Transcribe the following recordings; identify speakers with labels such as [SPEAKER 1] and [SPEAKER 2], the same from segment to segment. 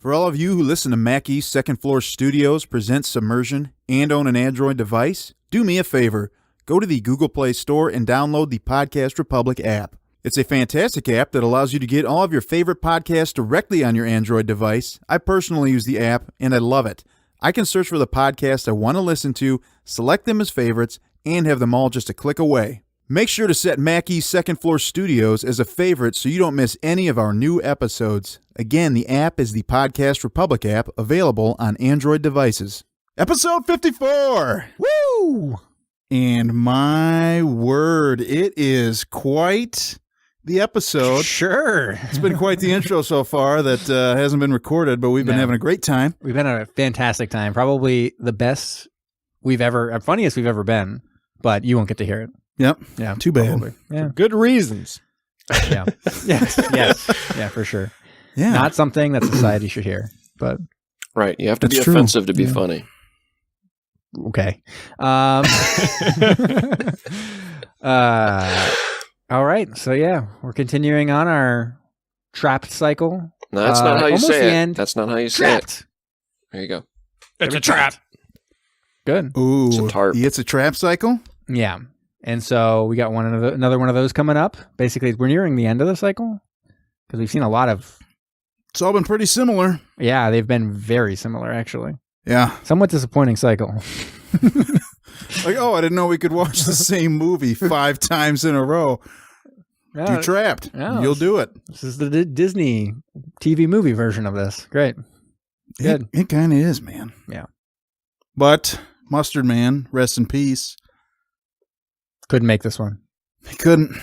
[SPEAKER 1] For all of you who listen to Mac East Second Floor Studios present Submersion and own an Android device, do me a favor. Go to the Google Play Store and download the Podcast Republic app. It's a fantastic app that allows you to get all of your favorite podcasts directly on your Android device. I personally use the app, and I love it. I can search for the podcasts I want to listen to, select them as favorites, and have them all just a click away. Make sure to set Mac East Second Floor Studios as a favorite so you don't miss any of our new episodes. Again, the app is the Podcast Republic app, available on Android devices. Episode 54!
[SPEAKER 2] Woo!
[SPEAKER 1] And my word, it is quite the episode.
[SPEAKER 2] Sure.
[SPEAKER 1] It's been quite the intro so far that hasn't been recorded, but we've been having a great time.
[SPEAKER 2] We've been having a fantastic time. Probably the best funniest we've ever been, but you won't get to hear it.
[SPEAKER 1] Yep.
[SPEAKER 2] Yeah.
[SPEAKER 1] Too bad.
[SPEAKER 2] Probably. Yeah.
[SPEAKER 3] For good reasons.
[SPEAKER 2] Yeah. Yes. Yeah, for sure.
[SPEAKER 1] Yeah.
[SPEAKER 2] Not something that society should hear, but
[SPEAKER 4] Right. You have to be
[SPEAKER 1] That's true.
[SPEAKER 4] offensive to be funny.
[SPEAKER 2] okay. All right. So yeah, we're continuing on our trapped cycle.
[SPEAKER 4] No, that's not how you
[SPEAKER 2] almost
[SPEAKER 4] say
[SPEAKER 2] the
[SPEAKER 4] it.
[SPEAKER 2] end.
[SPEAKER 4] That's not how you say
[SPEAKER 2] Trapped.
[SPEAKER 4] it. There you go.
[SPEAKER 3] It's a trap.
[SPEAKER 2] Good.
[SPEAKER 1] Ooh,
[SPEAKER 4] It's a tarp.
[SPEAKER 1] It's a trap cycle?
[SPEAKER 2] Yeah. And so we got another one of those coming up. Basically, we're nearing the end of the cycle because we've seen a lot of.
[SPEAKER 1] It's all been pretty similar.
[SPEAKER 2] Yeah, they've been very similar, actually.
[SPEAKER 1] Yeah.
[SPEAKER 2] Somewhat disappointing cycle.
[SPEAKER 1] Like, oh, I didn't know we could watch the same movie 5 times in a row.
[SPEAKER 2] Yeah,
[SPEAKER 1] You're trapped.
[SPEAKER 2] yeah,
[SPEAKER 1] You'll do it.
[SPEAKER 2] This is the Disney TV movie version of this. Great. Good.
[SPEAKER 1] It kind of is, man.
[SPEAKER 2] Yeah.
[SPEAKER 1] But Mustard Man, rest in peace.
[SPEAKER 2] Couldn't make this one.
[SPEAKER 1] He couldn't.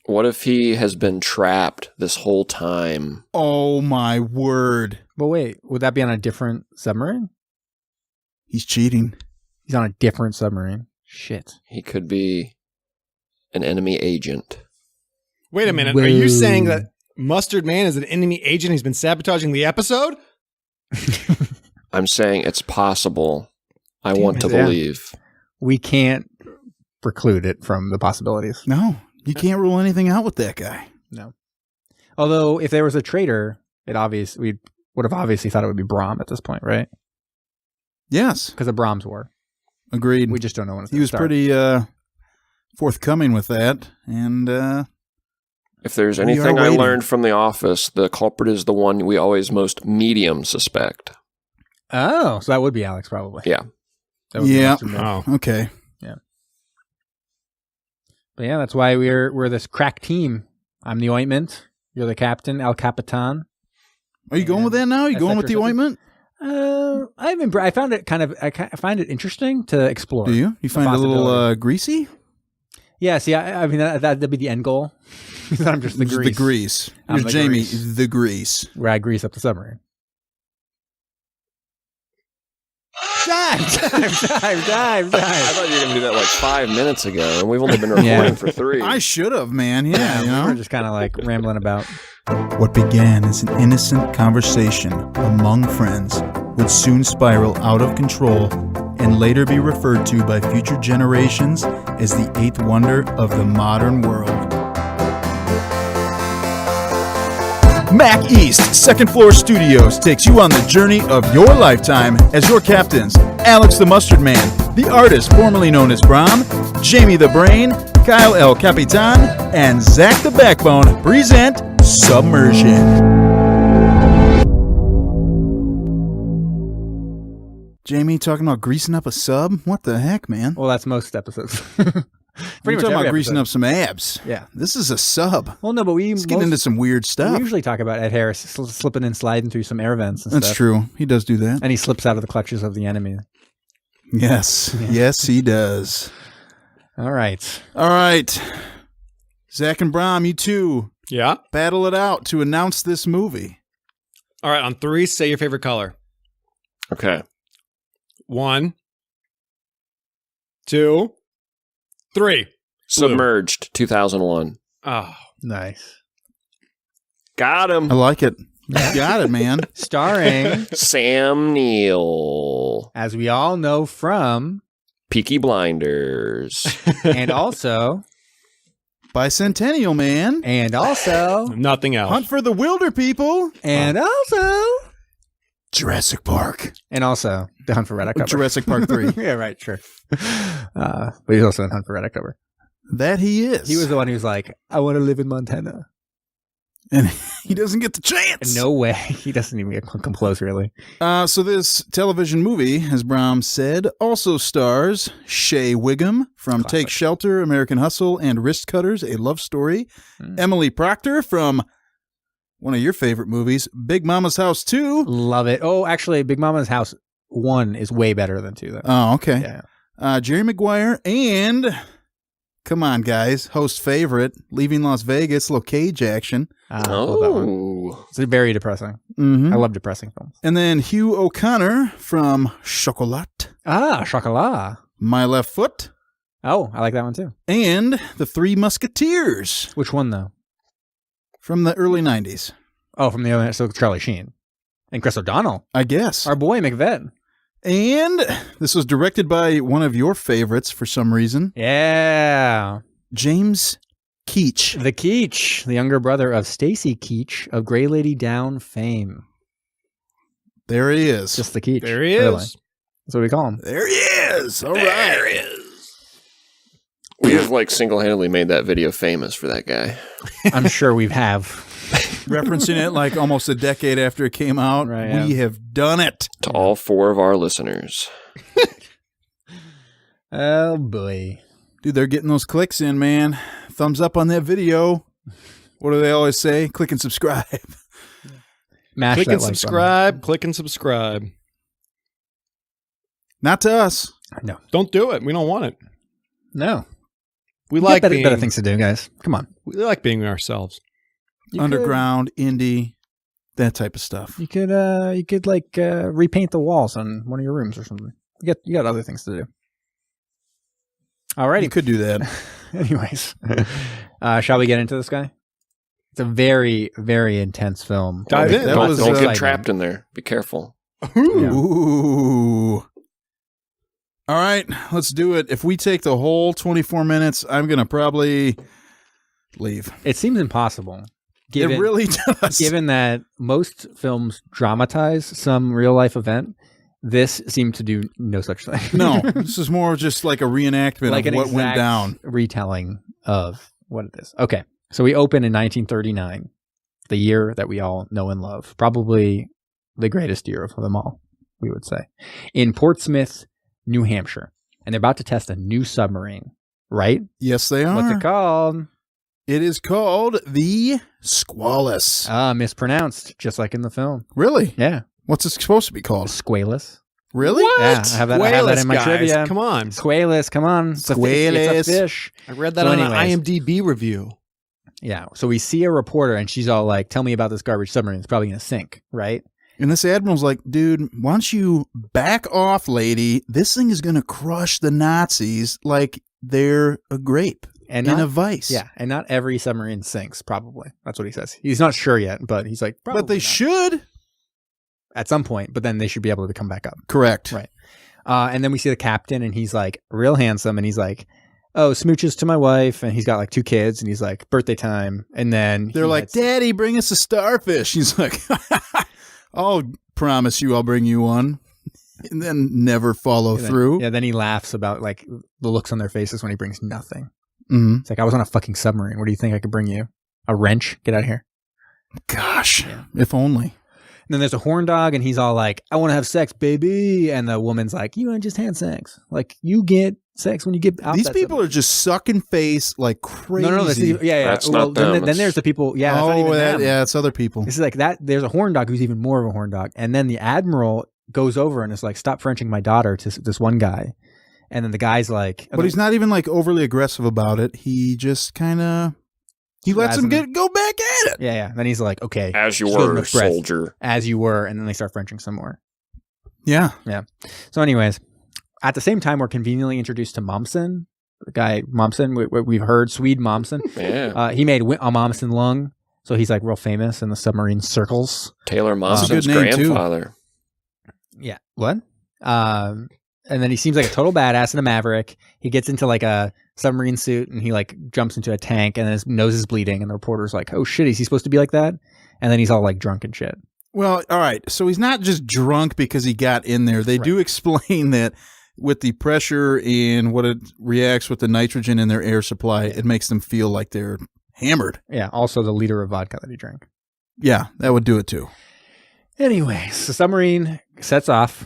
[SPEAKER 4] What if he has been trapped this whole time?
[SPEAKER 1] Oh, my word.
[SPEAKER 2] But wait, would that be on a different submarine?
[SPEAKER 1] He's cheating.
[SPEAKER 2] He's on a different submarine. Shit.
[SPEAKER 4] He could be an enemy agent.
[SPEAKER 3] Wait a minute.
[SPEAKER 2] Whoa.
[SPEAKER 3] Are you saying that Mustard Man is an enemy agent? He's been sabotaging the episode?
[SPEAKER 4] I'm saying it's possible. I want to
[SPEAKER 2] Yeah.
[SPEAKER 4] believe.
[SPEAKER 2] We can't preclude it from the possibilities.
[SPEAKER 1] No, you can't rule anything out with that guy.
[SPEAKER 2] No. Although, if there was a traitor, we would have obviously thought it would be Brom at this point, right?
[SPEAKER 1] Yes.
[SPEAKER 2] Because the Brom's war.
[SPEAKER 1] Agreed.
[SPEAKER 2] We just don't know when it's
[SPEAKER 1] He
[SPEAKER 2] going to
[SPEAKER 1] was
[SPEAKER 2] start.
[SPEAKER 1] pretty forthcoming with that. And
[SPEAKER 4] If there's
[SPEAKER 1] We are
[SPEAKER 4] anything I
[SPEAKER 1] waiting.
[SPEAKER 4] learned from The Office, the culprit is the one we always most medium suspect.
[SPEAKER 2] Oh, so that would be Alex, probably.
[SPEAKER 4] Yeah.
[SPEAKER 2] That would be
[SPEAKER 1] Yeah.
[SPEAKER 2] Mustard Man.
[SPEAKER 3] Oh.
[SPEAKER 1] okay.
[SPEAKER 2] But yeah, that's why we're this crack team. I'm the ointment. You're the captain, El Capitan.
[SPEAKER 1] Are you going with that now? Are you
[SPEAKER 2] et
[SPEAKER 1] going with
[SPEAKER 2] cetera,
[SPEAKER 1] the
[SPEAKER 2] et cetera.
[SPEAKER 1] ointment?
[SPEAKER 2] I found it I find it interesting to explore.
[SPEAKER 1] Do you? You
[SPEAKER 2] the
[SPEAKER 1] find it a little
[SPEAKER 2] possibility.
[SPEAKER 1] greasy?
[SPEAKER 2] Yeah, see, I mean, that'd be the end goal. I'm just the grease.
[SPEAKER 1] The grease.
[SPEAKER 2] I'm
[SPEAKER 1] Here's
[SPEAKER 2] the
[SPEAKER 1] Jamie,
[SPEAKER 2] grease.
[SPEAKER 1] the grease.
[SPEAKER 2] Where I grease up the submarine. Dive!
[SPEAKER 4] I thought you were going to do that like 5 minutes ago, and we've only been recording
[SPEAKER 2] Yeah.
[SPEAKER 4] for 3.
[SPEAKER 1] I should have, man. Yeah, you
[SPEAKER 2] we
[SPEAKER 1] know?
[SPEAKER 2] were just kind of like rambling about.
[SPEAKER 1] What began as an innocent conversation among friends would soon spiral out of control and later be referred to by future generations as the 8th wonder of the modern world. Mac East Second Floor Studios takes you on the journey of your lifetime as your captains, Alex the Mustard Man, the artist formerly known as Brom, Jamie the Brain, Kyle El Capitan, and Zac the Backbone present Submersion. Jamie talking about greasing up a sub? What the heck, man?
[SPEAKER 2] Well, that's most episodes.
[SPEAKER 1] We're talking
[SPEAKER 2] every
[SPEAKER 1] about greasing
[SPEAKER 2] episode.
[SPEAKER 1] up some abs.
[SPEAKER 2] Yeah.
[SPEAKER 1] This is a sub.
[SPEAKER 2] Well, no, but
[SPEAKER 1] Let's get into some weird
[SPEAKER 2] we
[SPEAKER 1] stuff.
[SPEAKER 2] usually talk about Ed Harris slipping and sliding through some air vents and
[SPEAKER 1] That's
[SPEAKER 2] stuff.
[SPEAKER 1] true. He does do that.
[SPEAKER 2] And he slips out of the clutches of the enemy.
[SPEAKER 1] Yes. Yes, he does.
[SPEAKER 2] All right.
[SPEAKER 1] All right. Zac and Brom, you two,
[SPEAKER 3] Yeah.
[SPEAKER 1] battle it out to announce this movie.
[SPEAKER 3] All right. On 3, say your favorite color.
[SPEAKER 4] Okay.
[SPEAKER 3] 1, 2, 3.
[SPEAKER 4] Submerged, 2001.
[SPEAKER 3] Oh.
[SPEAKER 2] Nice.
[SPEAKER 4] Got him.
[SPEAKER 1] I like it. You got it, man.
[SPEAKER 2] Starring,
[SPEAKER 4] Sam Neill.
[SPEAKER 2] as we all know from,
[SPEAKER 4] Peaky Blinders.
[SPEAKER 2] and also,
[SPEAKER 1] Bicentennial Man.
[SPEAKER 2] and also,
[SPEAKER 3] Nothing else.
[SPEAKER 1] Hunt for the Wilder People.
[SPEAKER 2] and also,
[SPEAKER 1] Jurassic Park.
[SPEAKER 2] And also the Hunt for Red October.
[SPEAKER 1] Jurassic Park 3.
[SPEAKER 2] Yeah, right, sure. But he's also in Hunt for Red October.
[SPEAKER 1] That he is.
[SPEAKER 2] He was the one who was like, I want to live in Montana.
[SPEAKER 1] And he doesn't get the chance.
[SPEAKER 2] No way. He doesn't even come close, really.
[SPEAKER 1] So this television movie, as Brom said, also stars Shea Wiggum from
[SPEAKER 2] Classic.
[SPEAKER 1] Take Shelter, American Hustle, and Wrist Cutters, A Love Story. Emily Proctor from one of your favorite movies, Big Mama's House 2.
[SPEAKER 2] Love it. Oh, actually, Big Mama's House 1 is way better than 2, though.
[SPEAKER 1] Oh, okay.
[SPEAKER 2] Yeah.
[SPEAKER 1] Jerry Maguire and, come on, guys, host favorite, Leaving Las Vegas, little cage action.
[SPEAKER 2] Love that one. It's very depressing.
[SPEAKER 1] Mm-hmm.
[SPEAKER 2] I love depressing films.
[SPEAKER 1] And then Hugh O'Connor from Chocolat,
[SPEAKER 2] Chocolat.
[SPEAKER 1] My Left Foot,
[SPEAKER 2] Oh, I like that one, too.
[SPEAKER 1] and The Three Musketeers
[SPEAKER 2] Which one, though?
[SPEAKER 1] from the early 90s.
[SPEAKER 2] Oh, from the other, so Charlie Sheen. And Chris O'Donnell.
[SPEAKER 1] I guess.
[SPEAKER 2] Our boy, McVeigh.
[SPEAKER 1] And this was directed by one of your favorites for some reason,
[SPEAKER 2] Yeah.
[SPEAKER 1] James Keach.
[SPEAKER 2] The Keach, the younger brother of Stacy Keach of Grey Lady Down fame.
[SPEAKER 1] There he is.
[SPEAKER 2] Just the Keach.
[SPEAKER 3] There he
[SPEAKER 2] really.
[SPEAKER 3] is.
[SPEAKER 2] That's what we call him.
[SPEAKER 1] There he is. All right.
[SPEAKER 4] We have like single-handedly made that video famous for that guy.
[SPEAKER 2] I'm sure we have.
[SPEAKER 1] Referencing it like almost a decade after it came out.
[SPEAKER 2] Right,
[SPEAKER 1] We have done it.
[SPEAKER 4] To all 4 of our listeners.
[SPEAKER 2] Oh, boy.
[SPEAKER 1] Dude, they're getting those clicks in, man. Thumbs up on that video. What do they always say? Click and subscribe.
[SPEAKER 2] Mash
[SPEAKER 3] Click
[SPEAKER 2] that
[SPEAKER 3] and
[SPEAKER 2] like
[SPEAKER 3] subscribe. Click and subscribe.
[SPEAKER 1] Not to us.
[SPEAKER 2] button. No.
[SPEAKER 3] Don't do it. We don't want it.
[SPEAKER 2] No.
[SPEAKER 3] We
[SPEAKER 2] You
[SPEAKER 3] like
[SPEAKER 2] got
[SPEAKER 3] being
[SPEAKER 2] better things to do, guys. Come on.
[SPEAKER 3] We like being ourselves.
[SPEAKER 2] You
[SPEAKER 1] Underground, indie, that type of stuff.
[SPEAKER 2] You could repaint the walls on one of your rooms or something. You got other things to do. Alrighty.
[SPEAKER 1] You could do that.
[SPEAKER 2] Anyways, shall we get into this guy? It's a very, very intense film.
[SPEAKER 3] Dive in.
[SPEAKER 1] That was,
[SPEAKER 4] Don't
[SPEAKER 1] uh,
[SPEAKER 4] get trapped in there. Be careful.
[SPEAKER 2] Yeah.
[SPEAKER 1] Ooh. All right, let's do it. If we take the whole 24 minutes, I'm going to probably leave.
[SPEAKER 2] It seems impossible.
[SPEAKER 1] It really does.
[SPEAKER 2] Given that most films dramatize some real life event, this seemed to do no such thing.
[SPEAKER 1] No, this is more just like a reenactment
[SPEAKER 2] Like
[SPEAKER 1] of
[SPEAKER 2] an
[SPEAKER 1] what went
[SPEAKER 2] exact
[SPEAKER 1] down.
[SPEAKER 2] retelling of what it is. Okay, so we open in 1939, the year that we all know and love, probably the greatest year of them all, we would say, in Portsmouth, New Hampshire, and they're about to test a new submarine, right?
[SPEAKER 1] Yes, they are.
[SPEAKER 2] What's it called?
[SPEAKER 1] It is called the Squalas.
[SPEAKER 2] Mispronounced, just like in the film.
[SPEAKER 1] Really?
[SPEAKER 2] Yeah,
[SPEAKER 1] What's it supposed to be called?
[SPEAKER 2] Squalas.
[SPEAKER 1] Really?
[SPEAKER 2] Yeah, I have that
[SPEAKER 3] Squalas,
[SPEAKER 2] in my
[SPEAKER 3] guys.
[SPEAKER 2] trivia.
[SPEAKER 3] Come on.
[SPEAKER 2] Squalas, come on. It's a fish.
[SPEAKER 3] I read that
[SPEAKER 2] So
[SPEAKER 3] on
[SPEAKER 2] anyways.
[SPEAKER 3] an IMDb review.
[SPEAKER 2] Yeah. So we see a reporter and she's all like, tell me about this garbage submarine. It's probably going to sink, right?
[SPEAKER 1] And this admiral's like, dude, why don't you back off, lady? This thing is going to crush the Nazis like they're a grape
[SPEAKER 2] And
[SPEAKER 1] in
[SPEAKER 2] not,
[SPEAKER 1] a vice.
[SPEAKER 2] yeah. And not every submarine sinks, probably. That's what he says. He's not sure yet, but he's like, probably
[SPEAKER 1] But they
[SPEAKER 2] not.
[SPEAKER 1] should.
[SPEAKER 2] At some point, but then they should be able to come back up.
[SPEAKER 1] Correct.
[SPEAKER 2] Right. And then we see the captain and he's like real handsome and he's like, oh, smooches to my wife. And he's got like 2 kids and he's like, birthday time. And then
[SPEAKER 1] They're like, Daddy, bring us a starfish. He's like, I'll promise you I'll bring you one. And then never follow through.
[SPEAKER 2] Yeah, then he laughs about like the looks on their faces when he brings nothing.
[SPEAKER 1] Mm-hmm.
[SPEAKER 2] It's like, I was on a fucking submarine. What do you think I could bring you? A wrench? Get out of here.
[SPEAKER 1] Gosh,
[SPEAKER 2] Yeah.
[SPEAKER 1] if only.
[SPEAKER 2] And then there's a horn dog, and he's all like, I want to have sex, baby. And the woman's like, you want just had sex. Like, you get sex when you get out.
[SPEAKER 1] These people are just sucking face like crazy.
[SPEAKER 2] No, yeah.
[SPEAKER 4] That's
[SPEAKER 2] Well,
[SPEAKER 4] not them.
[SPEAKER 2] then there's the people. Yeah, that's not even them.
[SPEAKER 1] Yeah, it's other people.
[SPEAKER 2] This is like that. There's a horn dog who's even more of a horn dog. And then the admiral goes over and is like, stop Frenching my daughter to this one guy. And then the guy's like,
[SPEAKER 1] But he's not even like overly aggressive about it. He just kind of he lets him go back at it.
[SPEAKER 2] Yeah. Then he's like, okay,
[SPEAKER 4] As you
[SPEAKER 2] She doesn't
[SPEAKER 4] were,
[SPEAKER 2] look breath.
[SPEAKER 4] soldier.
[SPEAKER 2] as you were. And then they start Frenching some more.
[SPEAKER 1] Yeah.
[SPEAKER 2] So anyways, at the same time, we're conveniently introduced to Momsen, the guy Momsen. We've heard Swede Momsen.
[SPEAKER 4] Yeah.
[SPEAKER 2] He made a Momsen lung. So he's like real famous in the submarine circles.
[SPEAKER 4] Taylor
[SPEAKER 1] That's a
[SPEAKER 4] Momsen's
[SPEAKER 1] good name, too.
[SPEAKER 4] grandfather.
[SPEAKER 2] Yeah. What? And then he seems like a total badass and a maverick. He gets into like a submarine suit and he like jumps into a tank and his nose is bleeding. And the reporter's like, oh shit, is he supposed to be like that? And then he's all like drunk and shit.
[SPEAKER 1] Well, all right. So he's not just drunk because he got in there. They do explain that with the pressure and what it reacts with the nitrogen in their air supply, it makes them feel like they're hammered.
[SPEAKER 2] Yeah. Also, the liter of vodka that he drank.
[SPEAKER 1] Yeah, that would do it too.
[SPEAKER 2] Anyways, the submarine sets off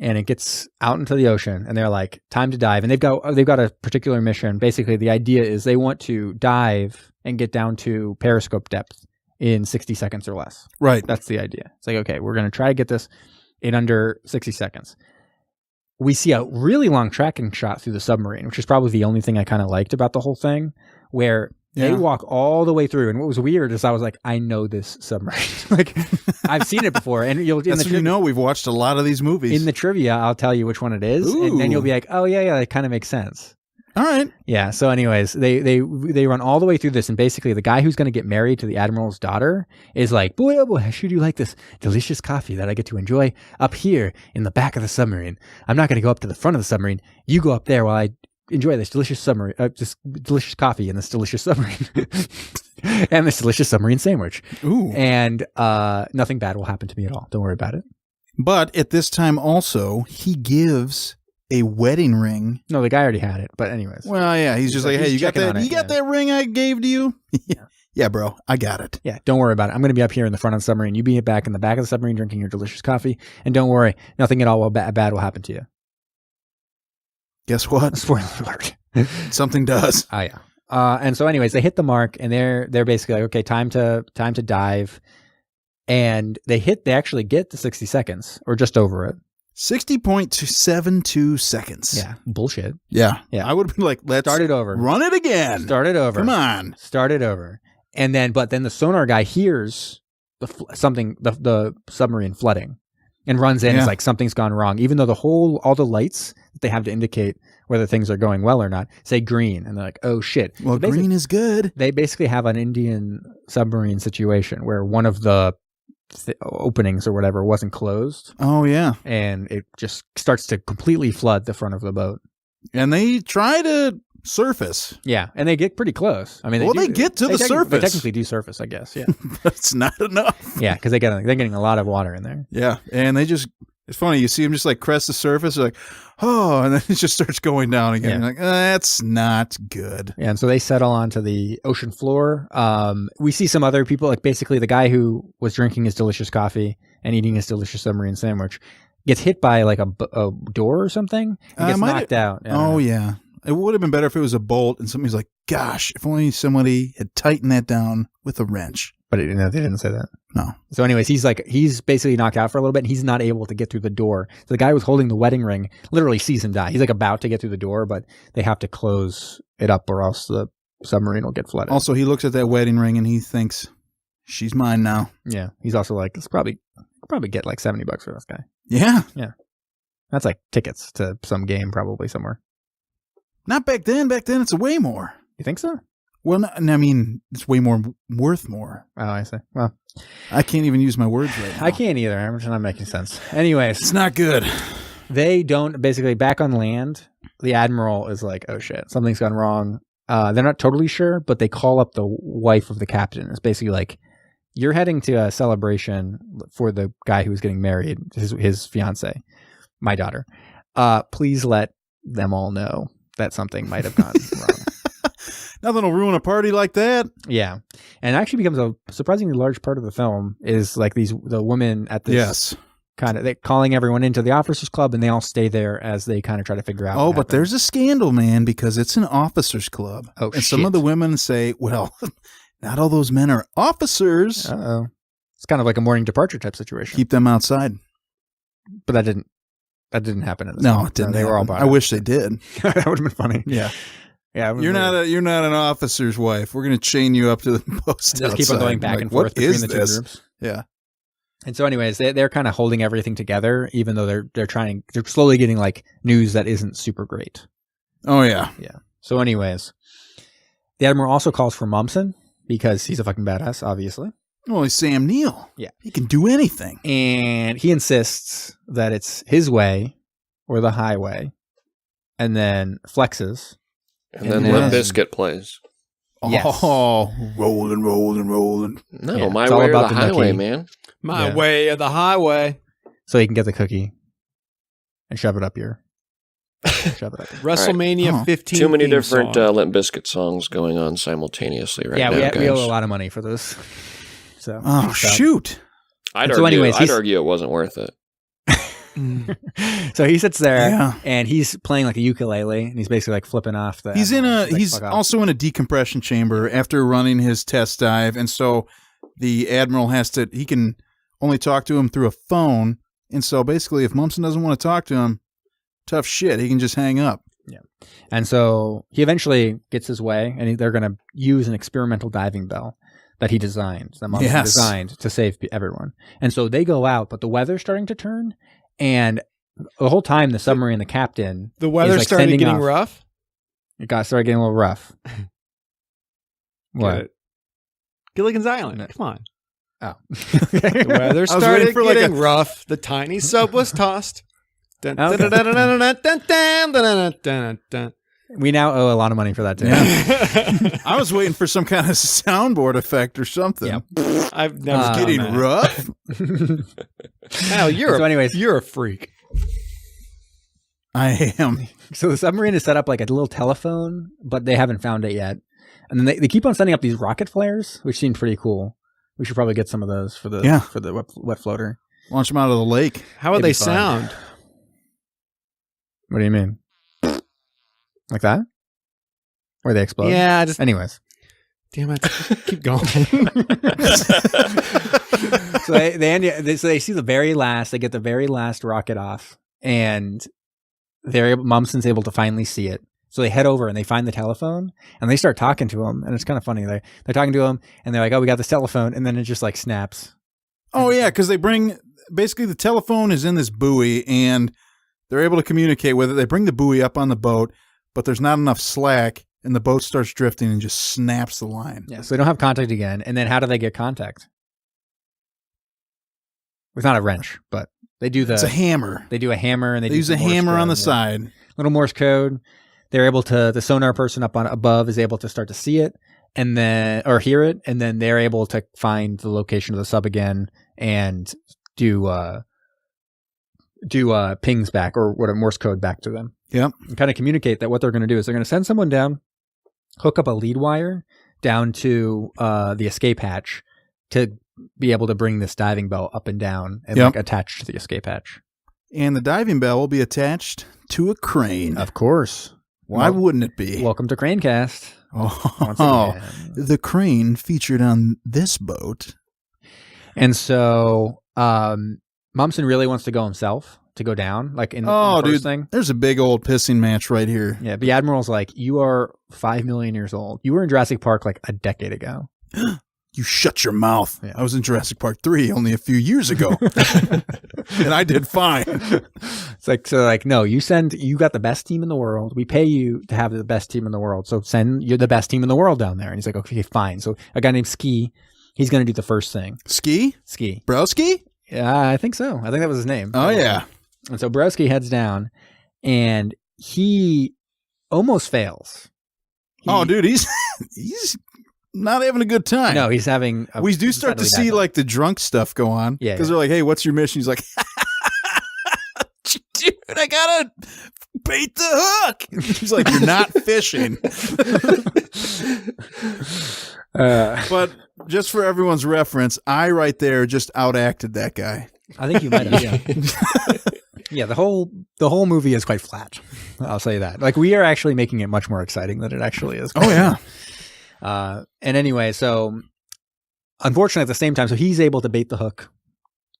[SPEAKER 2] and it gets out into the ocean, and they're like, time to dive. And they've got a particular mission. Basically, the idea is they want to dive and get down to periscope depth in 60 seconds or less.
[SPEAKER 1] Right.
[SPEAKER 2] That's the idea. It's like, okay, we're going to try to get this in under 60 seconds. We see a really long tracking shot through the submarine, which is probably the only thing I kind of liked about the whole thing, where they walk all the way through. And what was weird is I was like, I know this submarine. Like, I've seen it before. And
[SPEAKER 1] that's when you know we've watched a lot of these movies.
[SPEAKER 2] In the trivia, I'll tell you which one it is.
[SPEAKER 1] Ooh.
[SPEAKER 2] And then you'll be like, oh, yeah, it kind of makes sense.
[SPEAKER 1] All right.
[SPEAKER 2] Yeah. So anyways, they run all the way through this. And basically, the guy who's going to get married to the admiral's daughter is like, boy, oh boy, how should you like this delicious coffee that I get to enjoy up here in the back of the submarine? I'm not going to go up to the front of the submarine. You go up there while I enjoy this delicious submarine, this delicious coffee and this delicious submarine and this delicious submarine sandwich.
[SPEAKER 1] Ooh.
[SPEAKER 2] And nothing bad will happen to me at all. Don't worry about it.
[SPEAKER 1] But at this time also, he gives a wedding ring.
[SPEAKER 2] No, the guy already had it. But anyways.
[SPEAKER 1] Well, yeah, he's just like, hey, you got that? You got
[SPEAKER 2] that
[SPEAKER 1] ring I gave to you? Yeah, bro, I got it.
[SPEAKER 2] Yeah, don't worry about it. I'm going to be up here in the front of the submarine. You be back in the back of the submarine drinking your delicious coffee. And don't worry, nothing at all bad will happen to you.
[SPEAKER 1] Guess what?
[SPEAKER 2] Spoiler alert.
[SPEAKER 1] Something does.
[SPEAKER 2] Oh yeah. And so anyways, they hit the mark and they're basically like, okay, time to dive. And they actually get to 60 seconds or just over it.
[SPEAKER 1] 60.72 seconds.
[SPEAKER 2] Yeah. Bullshit.
[SPEAKER 1] Yeah.
[SPEAKER 2] Yeah.
[SPEAKER 1] I would have been like, let's
[SPEAKER 2] start it over.
[SPEAKER 1] Run it again.
[SPEAKER 2] Start it over.
[SPEAKER 1] Come on.
[SPEAKER 2] Start it over. And then, but then the sonar guy hears the submarine flooding and runs in. It's like something's gone wrong, even though all the lights that they have to indicate whether things are going well or not say green, and they're like, oh shit.
[SPEAKER 1] Well,
[SPEAKER 2] so
[SPEAKER 1] green is good.
[SPEAKER 2] They basically have an Indian submarine situation where one of the openings or whatever wasn't closed.
[SPEAKER 1] Oh yeah.
[SPEAKER 2] And it just starts to completely flood the front of the boat.
[SPEAKER 1] And they try to surface.
[SPEAKER 2] Yeah, and they get pretty close. I mean,
[SPEAKER 1] they get to the surface.
[SPEAKER 2] They technically do surface, I guess. Yeah,
[SPEAKER 1] but it's not enough.
[SPEAKER 2] Yeah, because they're getting a lot of water in there.
[SPEAKER 1] Yeah, and it's funny. You see them just like crest the surface, like, oh, and then it just starts going down again.
[SPEAKER 2] Yeah.
[SPEAKER 1] You're like, that's not good.
[SPEAKER 2] Yeah, and so they settle onto the ocean floor. We see some other people, like basically the guy who was drinking his delicious coffee and eating his delicious submarine sandwich gets hit by like a door or something and gets knocked out.
[SPEAKER 1] Oh, yeah. It would have been better if it was a bolt and somebody's like, gosh, if only somebody had tightened that down with a wrench.
[SPEAKER 2] But they didn't say that.
[SPEAKER 1] No.
[SPEAKER 2] So anyways, he's basically knocked out for a little bit and he's not able to get through the door. So the guy who was holding the wedding ring literally sees him die. He's like about to get through the door, but they have to close it up or else the submarine will get flooded.
[SPEAKER 1] Also, he looks at that wedding ring and he thinks, she's mine now.
[SPEAKER 2] Yeah. He's also like, I'll probably get like $70 for this guy.
[SPEAKER 1] Yeah.
[SPEAKER 2] Yeah. That's like tickets to some game probably somewhere.
[SPEAKER 1] Not back then. Back then, it's way more.
[SPEAKER 2] You think so?
[SPEAKER 1] Well, I mean, it's way more worth more.
[SPEAKER 2] Oh, I see. Well,
[SPEAKER 1] I can't even use my words right now.
[SPEAKER 2] I can't either. I'm just not making sense. Anyways.
[SPEAKER 1] It's not good.
[SPEAKER 2] They don't, basically back on land, the admiral is like, oh shit, something's gone wrong. They're not totally sure, but they call up the wife of the captain. It's basically like, you're heading to a celebration for the guy who's getting married, his fiance, my daughter. Please let them all know that something might have gone wrong.
[SPEAKER 1] Nothing will ruin a party like that.
[SPEAKER 2] Yeah. And it actually becomes a surprisingly large part of the film is like the women at this kind of calling everyone into the officers club, and they all stay there as they kind of try to figure out.
[SPEAKER 1] Oh, but there's a scandal, man, because it's an officers club.
[SPEAKER 2] Oh,
[SPEAKER 1] and some of the women say, well, not all those men are officers.
[SPEAKER 2] Uh-oh. It's kind of like a morning departure type situation.
[SPEAKER 1] Keep them outside.
[SPEAKER 2] But that didn't happen in this
[SPEAKER 1] No,
[SPEAKER 2] film.
[SPEAKER 1] it didn't.
[SPEAKER 2] They were all bought
[SPEAKER 1] I wish they did.
[SPEAKER 2] That would have been funny.
[SPEAKER 1] Yeah.
[SPEAKER 2] Yeah,
[SPEAKER 1] you're not an officer's wife. We're going to chain you up to the post.
[SPEAKER 2] Just keep on going back and forth between the two groups.
[SPEAKER 1] Yeah.
[SPEAKER 2] And so, anyways, they're kind of holding everything together, even though they're slowly getting like news that isn't super great.
[SPEAKER 1] Oh yeah,
[SPEAKER 2] yeah. So, anyways, the admiral also calls for Momsen because he's a fucking badass, obviously.
[SPEAKER 1] Well, he's Sam Neill.
[SPEAKER 2] Yeah,
[SPEAKER 1] he can do anything,
[SPEAKER 2] and he insists that it's his way or the highway, and then flexes.
[SPEAKER 4] And then Limp Bizkit plays.
[SPEAKER 2] Yes.
[SPEAKER 1] Oh, rolling.
[SPEAKER 4] No,
[SPEAKER 2] Yeah,
[SPEAKER 4] my
[SPEAKER 2] it's all
[SPEAKER 4] way or
[SPEAKER 2] about
[SPEAKER 4] the
[SPEAKER 2] the
[SPEAKER 4] highway,
[SPEAKER 2] nookie.
[SPEAKER 4] man.
[SPEAKER 3] My
[SPEAKER 2] Yeah.
[SPEAKER 3] way of the highway.
[SPEAKER 2] So he can get the cookie and shove it up your. Shove it up.
[SPEAKER 3] WrestleMania
[SPEAKER 1] Oh.
[SPEAKER 3] 15.
[SPEAKER 4] Too many
[SPEAKER 3] theme
[SPEAKER 4] different
[SPEAKER 3] song.
[SPEAKER 4] Limp Bizkit songs going on simultaneously right
[SPEAKER 2] Yeah,
[SPEAKER 4] now,
[SPEAKER 2] we
[SPEAKER 4] guys.
[SPEAKER 2] owe a lot of money for those. So.
[SPEAKER 1] Oh, shoot.
[SPEAKER 4] I'd
[SPEAKER 2] So anyways,
[SPEAKER 4] I'd argue it wasn't worth it.
[SPEAKER 2] So he sits there
[SPEAKER 1] Yeah.
[SPEAKER 2] and he's playing like a ukulele and he's basically like flipping off the.
[SPEAKER 1] He's he's
[SPEAKER 2] fuck off.
[SPEAKER 1] also in a decompression chamber after running his test dive, and so the admiral he can only talk to him through a phone, and so basically if Momsen doesn't want to talk to him, tough shit, he can just hang up.
[SPEAKER 2] And so he eventually gets his way, and they're going to use an experimental diving bell that he designed, that Momsen designed to save everyone. And so they go out, but the weather's starting to turn, and the whole time the submarine, the captain,
[SPEAKER 3] The weather
[SPEAKER 2] is, like,
[SPEAKER 3] started
[SPEAKER 2] sending
[SPEAKER 3] getting
[SPEAKER 2] off-
[SPEAKER 3] rough.
[SPEAKER 2] it started getting a little rough. What?
[SPEAKER 3] Get it. Gilligan's Island. Come on.
[SPEAKER 2] Oh.
[SPEAKER 3] The weather
[SPEAKER 1] waiting
[SPEAKER 3] started
[SPEAKER 1] for, like,
[SPEAKER 3] getting rough. The tiny sub was tossed. Dun, dun,
[SPEAKER 2] Okay.
[SPEAKER 3] dun, dun, dun, dun, dun, dun, dun, dun, dun.
[SPEAKER 2] We now owe a lot of money for that too.
[SPEAKER 1] Yeah. I was waiting for some kind of soundboard effect or something.
[SPEAKER 2] Yep.
[SPEAKER 3] I've never
[SPEAKER 2] Uh,
[SPEAKER 3] done
[SPEAKER 1] Getting
[SPEAKER 3] that.
[SPEAKER 1] rough?
[SPEAKER 3] Hell,
[SPEAKER 2] So anyways,
[SPEAKER 3] you're a freak.
[SPEAKER 1] I am.
[SPEAKER 2] so the submarine is set up like a little telephone, but they haven't found it yet. And then they keep on sending up these rocket flares, which seem pretty cool. We should probably get some of those for the wet floater.
[SPEAKER 1] Launch them out of the lake.
[SPEAKER 3] How would
[SPEAKER 2] It'd be
[SPEAKER 3] they
[SPEAKER 2] fun.
[SPEAKER 3] sound?
[SPEAKER 2] What do you mean? Like that? Where they explode?
[SPEAKER 3] Yeah, just
[SPEAKER 2] Anyways,
[SPEAKER 3] damn it. Keep going.
[SPEAKER 2] so they see the very last. They get the very last rocket off, and Momsen's able to finally see it. So they head over and they find the telephone, and they start talking to him, and it's kind of funny. They're talking to him, and they're like, "Oh, we got this telephone," and then it just like snaps.
[SPEAKER 1] Oh, yeah, because basically the telephone is in this buoy, and they're able to communicate with it. They bring the buoy up on the boat, but there's not enough slack, and the boat starts drifting and just snaps the line.
[SPEAKER 2] Yeah, so they don't have contact again. And then how do they get contact? It's not a wrench, but they do
[SPEAKER 1] It's a hammer.
[SPEAKER 2] They do a hammer, and
[SPEAKER 1] They
[SPEAKER 2] do
[SPEAKER 1] use a
[SPEAKER 2] some Morse
[SPEAKER 1] hammer on
[SPEAKER 2] code,
[SPEAKER 1] the
[SPEAKER 2] yeah.
[SPEAKER 1] side.
[SPEAKER 2] Little Morse code. They're able to, the sonar person up on above is able to start to see it and then, or hear it. And then they're able to find the location of the sub again and do pings back, or what a Morse code back to them.
[SPEAKER 1] Yep.
[SPEAKER 2] And kind of communicate that what they're going to do is they're going to send someone down, hook up a lead wire down to the escape hatch to be able to bring this diving bell up and down and
[SPEAKER 1] Yep.
[SPEAKER 2] like attach to the escape hatch.
[SPEAKER 1] And the diving bell will be attached to a crane.
[SPEAKER 2] Of course.
[SPEAKER 1] Why
[SPEAKER 2] Well,
[SPEAKER 1] wouldn't it be?
[SPEAKER 2] Welcome to Cranecast. Once
[SPEAKER 1] Oh,
[SPEAKER 2] again.
[SPEAKER 1] the crane featured on this boat.
[SPEAKER 2] And so Momsen really wants to go himself, to go down, like in the first
[SPEAKER 1] dude,
[SPEAKER 2] thing.
[SPEAKER 1] there's a big old pissing match right here.
[SPEAKER 2] Yeah, the Admiral's like, you are 5 million years old. You were in Jurassic Park like a decade ago.
[SPEAKER 1] You shut your mouth.
[SPEAKER 2] Yeah.
[SPEAKER 1] I was in Jurassic Park 3 only a few years ago. And I did fine.
[SPEAKER 2] It's like, so like, no, you got the best team in the world. We pay you to have the best team in the world. So you're the best team in the world down there. And he's like, okay, fine. So a guy named Ski, he's going to do the first thing.
[SPEAKER 1] Ski?
[SPEAKER 2] Ski.
[SPEAKER 1] Broski?
[SPEAKER 2] Yeah, I think so. I think that was his name.
[SPEAKER 1] Oh, yeah.
[SPEAKER 2] And so Broski heads down and he almost fails.
[SPEAKER 1] Dude, he's not having a good time.
[SPEAKER 2] No, he's having.
[SPEAKER 1] We do start to
[SPEAKER 2] decidedly
[SPEAKER 1] see
[SPEAKER 2] bad
[SPEAKER 1] like the drunk stuff go on.
[SPEAKER 2] Yeah,
[SPEAKER 1] Because
[SPEAKER 2] yeah.
[SPEAKER 1] they're like, hey, what's your mission? He's like, dude, I gotta bait the hook. He's like, you're not fishing. But just for everyone's reference, I right there just outacted that guy.
[SPEAKER 2] I think you might have. Yeah. Yeah, the whole movie is quite flat. I'll say that. Like, we are actually making it much more exciting than it actually is.
[SPEAKER 1] Oh, yeah.
[SPEAKER 2] And anyway, so unfortunately at the same time, so he's able to bait the hook,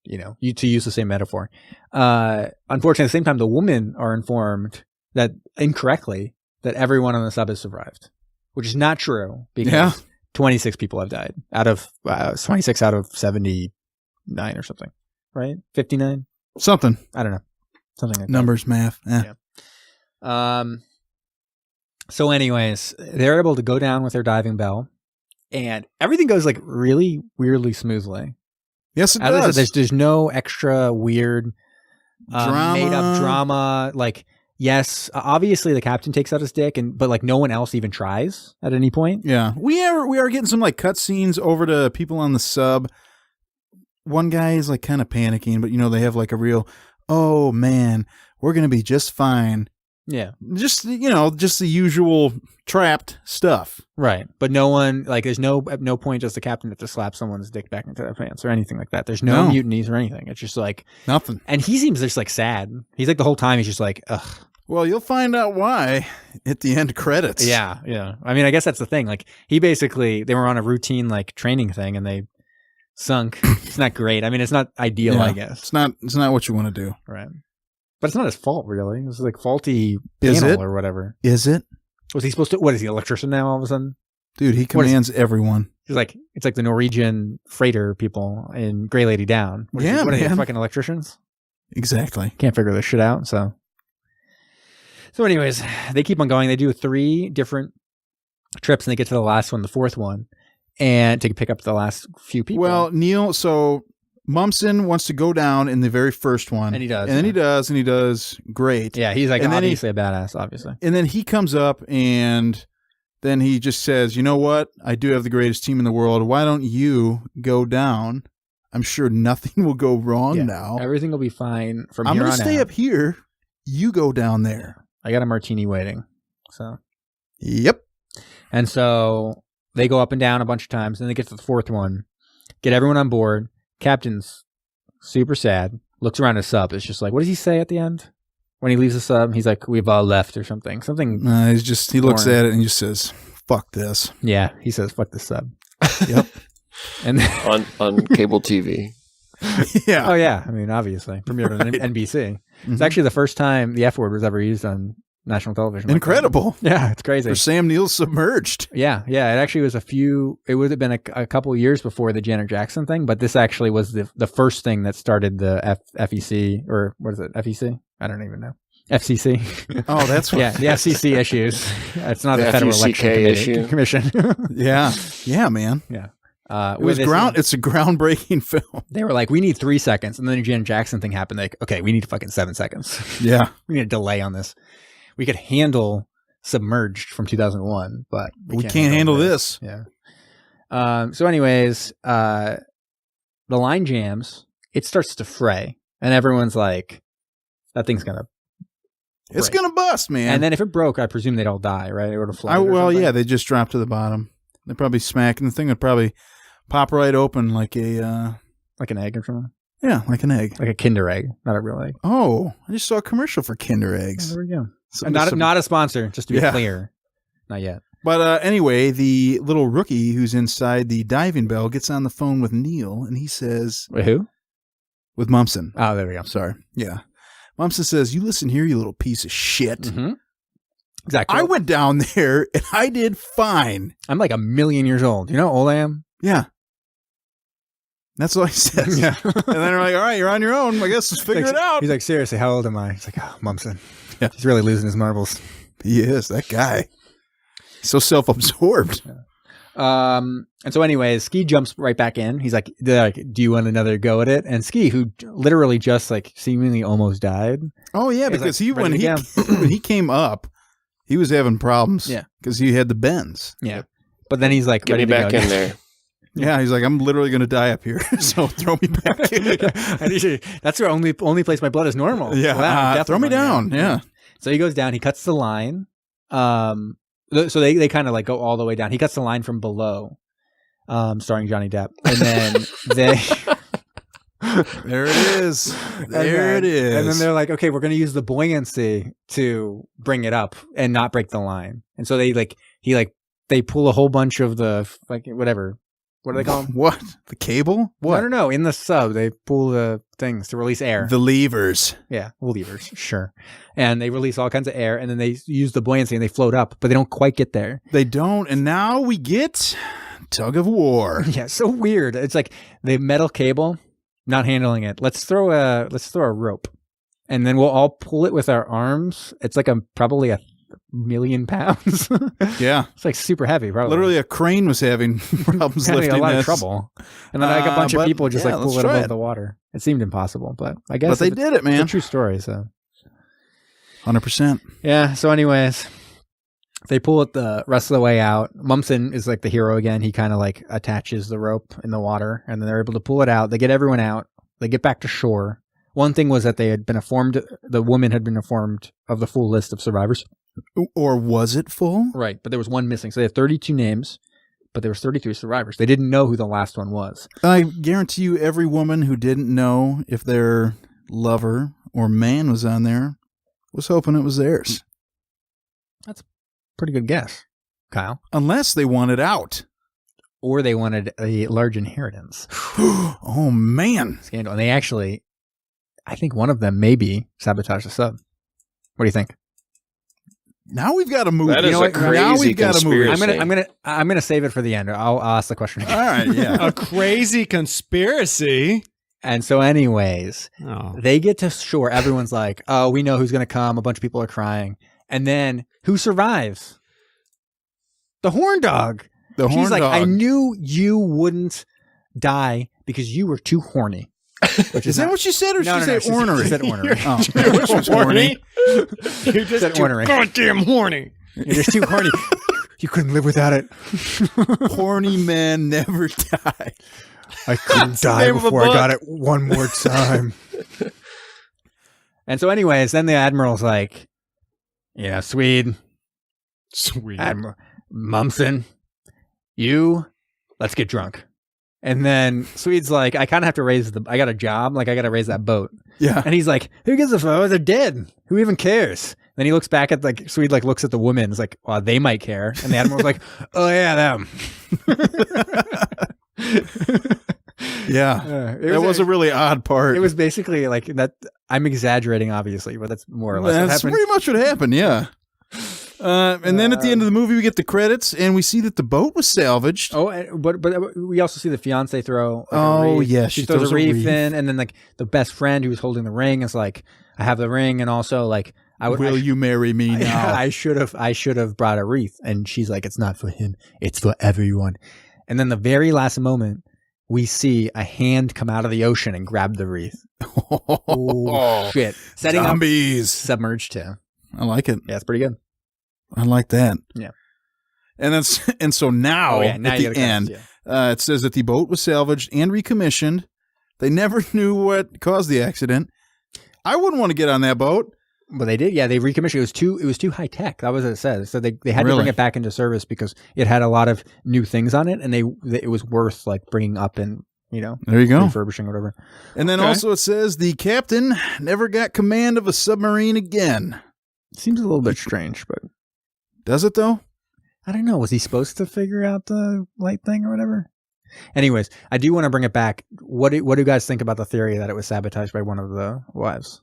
[SPEAKER 2] to use the same metaphor. Unfortunately at the same time, the women are informed that incorrectly that everyone on the sub has survived, which is not true because 26 people have died out of 26 out of 79 or something, right? 59?
[SPEAKER 1] Something.
[SPEAKER 2] I don't know. Something like
[SPEAKER 1] Numbers, math.
[SPEAKER 2] Yeah. So anyways, they're able to go down with their diving bell and everything goes like really weirdly smoothly.
[SPEAKER 1] Yes, it
[SPEAKER 2] As I
[SPEAKER 1] does.
[SPEAKER 2] said, there's no extra weird
[SPEAKER 1] Drama.
[SPEAKER 2] made up drama. Like yes, obviously the captain takes out his dick, but like no one else even tries at any point.
[SPEAKER 1] Yeah, we are getting some like cutscenes over to people on the sub. One guy is like kind of panicking, but they have like a real, oh man, we're gonna be just fine.
[SPEAKER 2] Yeah,
[SPEAKER 1] just just the usual trapped stuff,
[SPEAKER 2] right? But no one like there's at no point does the captain have to slap someone's dick back into their pants or anything like that. There's no mutinies or anything. It's just like
[SPEAKER 1] nothing.
[SPEAKER 2] And he seems just like sad. He's like the whole time he's just like, ugh.
[SPEAKER 1] Well, you'll find out why at the end credits.
[SPEAKER 2] Yeah. I mean, I guess that's the thing. Like they were on a routine like training thing and they sunk. It's not great. I mean, it's not ideal. I guess
[SPEAKER 1] it's not what you want to do,
[SPEAKER 2] right? But it's not his fault, really. It was like faulty panel or whatever.
[SPEAKER 1] Is it?
[SPEAKER 2] Was he supposed to? What is he, an electrician now? All of a sudden,
[SPEAKER 1] dude, he commands everyone.
[SPEAKER 2] He's like, it's like the Norwegian freighter people in Grey Lady Down. What are they, fucking electricians?
[SPEAKER 1] Exactly.
[SPEAKER 2] Can't figure this shit out. So anyways, they keep on going. They do 3 different trips, and they get to the last one, the 4th one, and to pick up the last few people.
[SPEAKER 1] Well, Neil, so Momsen wants to go down in the very first one.
[SPEAKER 2] And he does.
[SPEAKER 1] And then he does great.
[SPEAKER 2] Yeah, he's like obviously a badass, obviously.
[SPEAKER 1] And then he comes up and then he just says, you know what? I do have the greatest team in the world. Why don't you go down? I'm sure nothing will go wrong now.
[SPEAKER 2] Everything will be fine from
[SPEAKER 1] I'm
[SPEAKER 2] here on out.
[SPEAKER 1] I'm going to stay up here. You go down there.
[SPEAKER 2] I got a martini waiting. So.
[SPEAKER 1] Yep.
[SPEAKER 2] And so they go up and down a bunch of times. And they get to the 4th one. Get everyone on board. Captain's super sad. Looks around his sub. It's just like, what does he say at the end? When he leaves the sub, he's like, we've all left or something.
[SPEAKER 1] He looks at it and he just says, fuck this.
[SPEAKER 2] Yeah, he says, fuck this sub.
[SPEAKER 1] Yep.
[SPEAKER 2] And then,
[SPEAKER 4] on cable TV.
[SPEAKER 1] Yeah.
[SPEAKER 2] Oh, yeah. I mean, obviously. Premiered on NBC.
[SPEAKER 1] Mm-hmm.
[SPEAKER 2] It's actually the first time the F word was ever used on national television.
[SPEAKER 1] Incredible.
[SPEAKER 2] Yeah, it's crazy.
[SPEAKER 1] For Sam Neill Submerged.
[SPEAKER 2] Yeah. It actually was it would have been a couple of years before the Janet Jackson thing, but this actually was the first thing that started the FEC, or what is it? FEC? I don't even know. FCC.
[SPEAKER 1] Oh, that's what.
[SPEAKER 2] Yeah, the FCC issues. It's not the Federal Election Commission.
[SPEAKER 1] Yeah, man.
[SPEAKER 2] Yeah.
[SPEAKER 1] It's a groundbreaking film.
[SPEAKER 2] They were like, we need 3 seconds. And then the Janet Jackson thing happened. Like, okay, we need fucking 7 seconds.
[SPEAKER 1] Yeah.
[SPEAKER 2] We need a delay on this. We could handle Submerged from 2001, but
[SPEAKER 1] we can't handle this.
[SPEAKER 2] Yeah. So anyways, the line jams. It starts to fray. And everyone's like, that thing's going to break.
[SPEAKER 1] It's going to bust, man.
[SPEAKER 2] And then if it broke, I presume they'd all die, right? It would have flooded.
[SPEAKER 1] Well, yeah, they just dropped to the bottom. They'd probably smack, and the thing would probably pop right open like an
[SPEAKER 2] egg or something.
[SPEAKER 1] Yeah, like an egg.
[SPEAKER 2] Like a Kinder egg, not a real egg.
[SPEAKER 1] Oh, I just saw a commercial for Kinder eggs.
[SPEAKER 2] Oh, there we go. Not a sponsor, just to be clear. Not yet.
[SPEAKER 1] But anyway, the little rookie who's inside the diving bell gets on the phone with Neil, and he says...
[SPEAKER 2] Wait, who?
[SPEAKER 1] With Momsen.
[SPEAKER 2] Oh, there we go.
[SPEAKER 1] Sorry. Yeah. Momsen says, you listen here, you little piece of shit.
[SPEAKER 2] Mm-hmm. Exactly.
[SPEAKER 1] I went down there, and I did fine.
[SPEAKER 2] I'm like 1,000,000 years old. You know how old I am?
[SPEAKER 1] Yeah. That's what he says. Yeah. And then they're like, all right, you're on your own. I guess let's figure it out.
[SPEAKER 2] He's like, seriously, how old am I? He's like, oh, Momsen. Yeah. He's really losing his marbles.
[SPEAKER 1] He is, that guy. He's so self-absorbed.
[SPEAKER 2] Yeah. And so anyways, Ski jumps right back in. He's like, do you want another go at it? And Ski, who literally just like seemingly almost died.
[SPEAKER 1] Oh, yeah, because when he came up, he was having problems. Yeah. Because he had the bends.
[SPEAKER 2] Yeah. But then he's like,
[SPEAKER 4] get me back in there.
[SPEAKER 1] Yeah, he's like, I'm literally going to die up here, so throw me back in.
[SPEAKER 2] That's the only place my blood is normal.
[SPEAKER 1] Yeah, wow, throw me down. Yeah.
[SPEAKER 2] So he goes down. He cuts the line. So they kind of like go all the way down. He cuts the line from below, starring Johnny Depp, and then they.
[SPEAKER 1] There it is. There it is.
[SPEAKER 2] And then they're like, okay, we're going to use the buoyancy to bring it up and not break the line. And so they pull a whole bunch of the whatever. What do they call them?
[SPEAKER 1] What? The cable? What?
[SPEAKER 2] I don't know. In the sub, they pull the things to release air.
[SPEAKER 1] The levers.
[SPEAKER 2] Yeah, levers. Sure. And they release all kinds of air, and then they use the buoyancy and they float up, but they don't quite get there.
[SPEAKER 1] They don't. And now we get tug of war.
[SPEAKER 2] Yeah, so weird. It's like the metal cable, not handling it. Let's throw a rope, and then we'll all pull it with our arms. It's like probably 1,000,000 pounds.
[SPEAKER 1] Yeah.
[SPEAKER 2] It's like super heavy, probably.
[SPEAKER 1] Literally a crane was having problems lifting
[SPEAKER 2] a lot
[SPEAKER 1] this.
[SPEAKER 2] of trouble. And then like a bunch of people just pull it above the water. It seemed impossible, but I guess
[SPEAKER 1] they did it, man.
[SPEAKER 2] It's a true story, so.
[SPEAKER 1] 100%.
[SPEAKER 2] Yeah. So, anyways, they pull it the rest of the way out. Momsen is like the hero again. He kind of like attaches the rope in the water, and then they're able to pull it out. They get everyone out. They get back to shore. One thing was that they had been informed, the woman had been informed of the full list of survivors.
[SPEAKER 1] Or was it full?
[SPEAKER 2] Right, but there was one missing. So they had 32 names, but there was 33 survivors. They didn't know who the last one was.
[SPEAKER 1] I guarantee you every woman who didn't know if their lover or man was on there was hoping it was theirs.
[SPEAKER 2] That's a pretty good guess, Kyle.
[SPEAKER 1] Unless they wanted out.
[SPEAKER 2] Or they wanted a large inheritance.
[SPEAKER 1] Oh, man.
[SPEAKER 2] Scandal. And they actually, I think one of them maybe sabotaged the sub. What do you think?
[SPEAKER 1] Now we've got a movie.
[SPEAKER 4] That is
[SPEAKER 1] now
[SPEAKER 4] a crazy
[SPEAKER 1] we've got a movie.
[SPEAKER 4] conspiracy.
[SPEAKER 2] I'm gonna save it for the end. I'll ask the question again.
[SPEAKER 1] All right, yeah.
[SPEAKER 3] A crazy conspiracy.
[SPEAKER 2] And so, anyways,
[SPEAKER 3] Oh.
[SPEAKER 2] they get to shore. Everyone's like, "Oh, we know who's gonna come." A bunch of people are crying, and then who survives? The horn dog.
[SPEAKER 1] The horn
[SPEAKER 2] She's like,
[SPEAKER 1] dog.
[SPEAKER 2] "I knew you wouldn't die because you were too horny." Which
[SPEAKER 1] Is that what she said, or
[SPEAKER 2] No,
[SPEAKER 1] she
[SPEAKER 2] no, no,
[SPEAKER 1] said ornery?
[SPEAKER 2] She said ornery.
[SPEAKER 1] Oh, I wish it was horny.
[SPEAKER 3] You're just
[SPEAKER 2] Said
[SPEAKER 3] too
[SPEAKER 2] ornery.
[SPEAKER 3] goddamn horny.
[SPEAKER 2] You're just too horny. You couldn't live without it.
[SPEAKER 1] Horny men never die.
[SPEAKER 2] I couldn't
[SPEAKER 3] the
[SPEAKER 2] die
[SPEAKER 3] name of a
[SPEAKER 2] before I
[SPEAKER 3] book.
[SPEAKER 2] got it one more time. And so, anyways, then the admiral's like, "Yeah, Swede,
[SPEAKER 3] Sweet.
[SPEAKER 2] Admiral Momsen, let's get drunk." And then Swede's like, "I kind of have to I got a job, like I got to raise that boat."
[SPEAKER 1] Yeah.
[SPEAKER 2] And he's like, "Who gives a fuck? They're dead. Who even cares?" Then he looks back at Swede, like looks at the woman, is like, "Well, they might care." And the admiral's like, "Oh yeah, them."
[SPEAKER 1] Yeah.
[SPEAKER 2] It
[SPEAKER 1] That was a really odd part.
[SPEAKER 2] It was basically like that. I'm exaggerating, obviously, but that's more or less what
[SPEAKER 1] That's
[SPEAKER 2] happened.
[SPEAKER 1] pretty much what happened, yeah. And then at the end of the movie, we get the credits, and we see that the boat was salvaged.
[SPEAKER 2] Oh, but we also see the fiance throw. Like
[SPEAKER 1] Oh,
[SPEAKER 2] a wreath.
[SPEAKER 1] yeah,
[SPEAKER 2] she
[SPEAKER 1] she
[SPEAKER 2] throws
[SPEAKER 1] throws
[SPEAKER 2] a
[SPEAKER 1] a
[SPEAKER 2] wreath
[SPEAKER 1] wreath.
[SPEAKER 2] in, and then like the best friend who was holding the ring is like, "I have the ring," and also like,
[SPEAKER 1] Will you marry me now?
[SPEAKER 2] I should have brought a wreath, and she's like, "It's not for him, it's for everyone." And then the very last moment, we see a hand come out of the ocean and grab the wreath. Oh shit! Setting
[SPEAKER 1] Zombies.
[SPEAKER 2] up Submerged too.
[SPEAKER 1] I like it.
[SPEAKER 2] Yeah, it's pretty good.
[SPEAKER 1] I like that.
[SPEAKER 2] Yeah.
[SPEAKER 1] And so now,
[SPEAKER 2] now
[SPEAKER 1] at
[SPEAKER 2] you
[SPEAKER 1] the
[SPEAKER 2] gotta
[SPEAKER 1] end,
[SPEAKER 2] credits, yeah.
[SPEAKER 1] it says that the boat was salvaged and recommissioned. They never knew what caused the accident. I wouldn't want to get on that boat.
[SPEAKER 2] But they did, yeah. They recommissioned. It was too high tech. That was what it says. So they had to
[SPEAKER 1] Really?
[SPEAKER 2] bring it back into service because it had a lot of new things on it, and it was worth like bringing up and
[SPEAKER 1] There you go.
[SPEAKER 2] refurbishing or whatever.
[SPEAKER 1] And then
[SPEAKER 3] Okay.
[SPEAKER 1] also it says the captain never got command of a submarine again.
[SPEAKER 2] Seems a little bit strange, but
[SPEAKER 1] Does it though?
[SPEAKER 2] I don't know. Was he supposed to figure out the light thing or whatever? Anyways, I do want to bring it back. What do you guys think about the theory that it was sabotaged by one of the wives?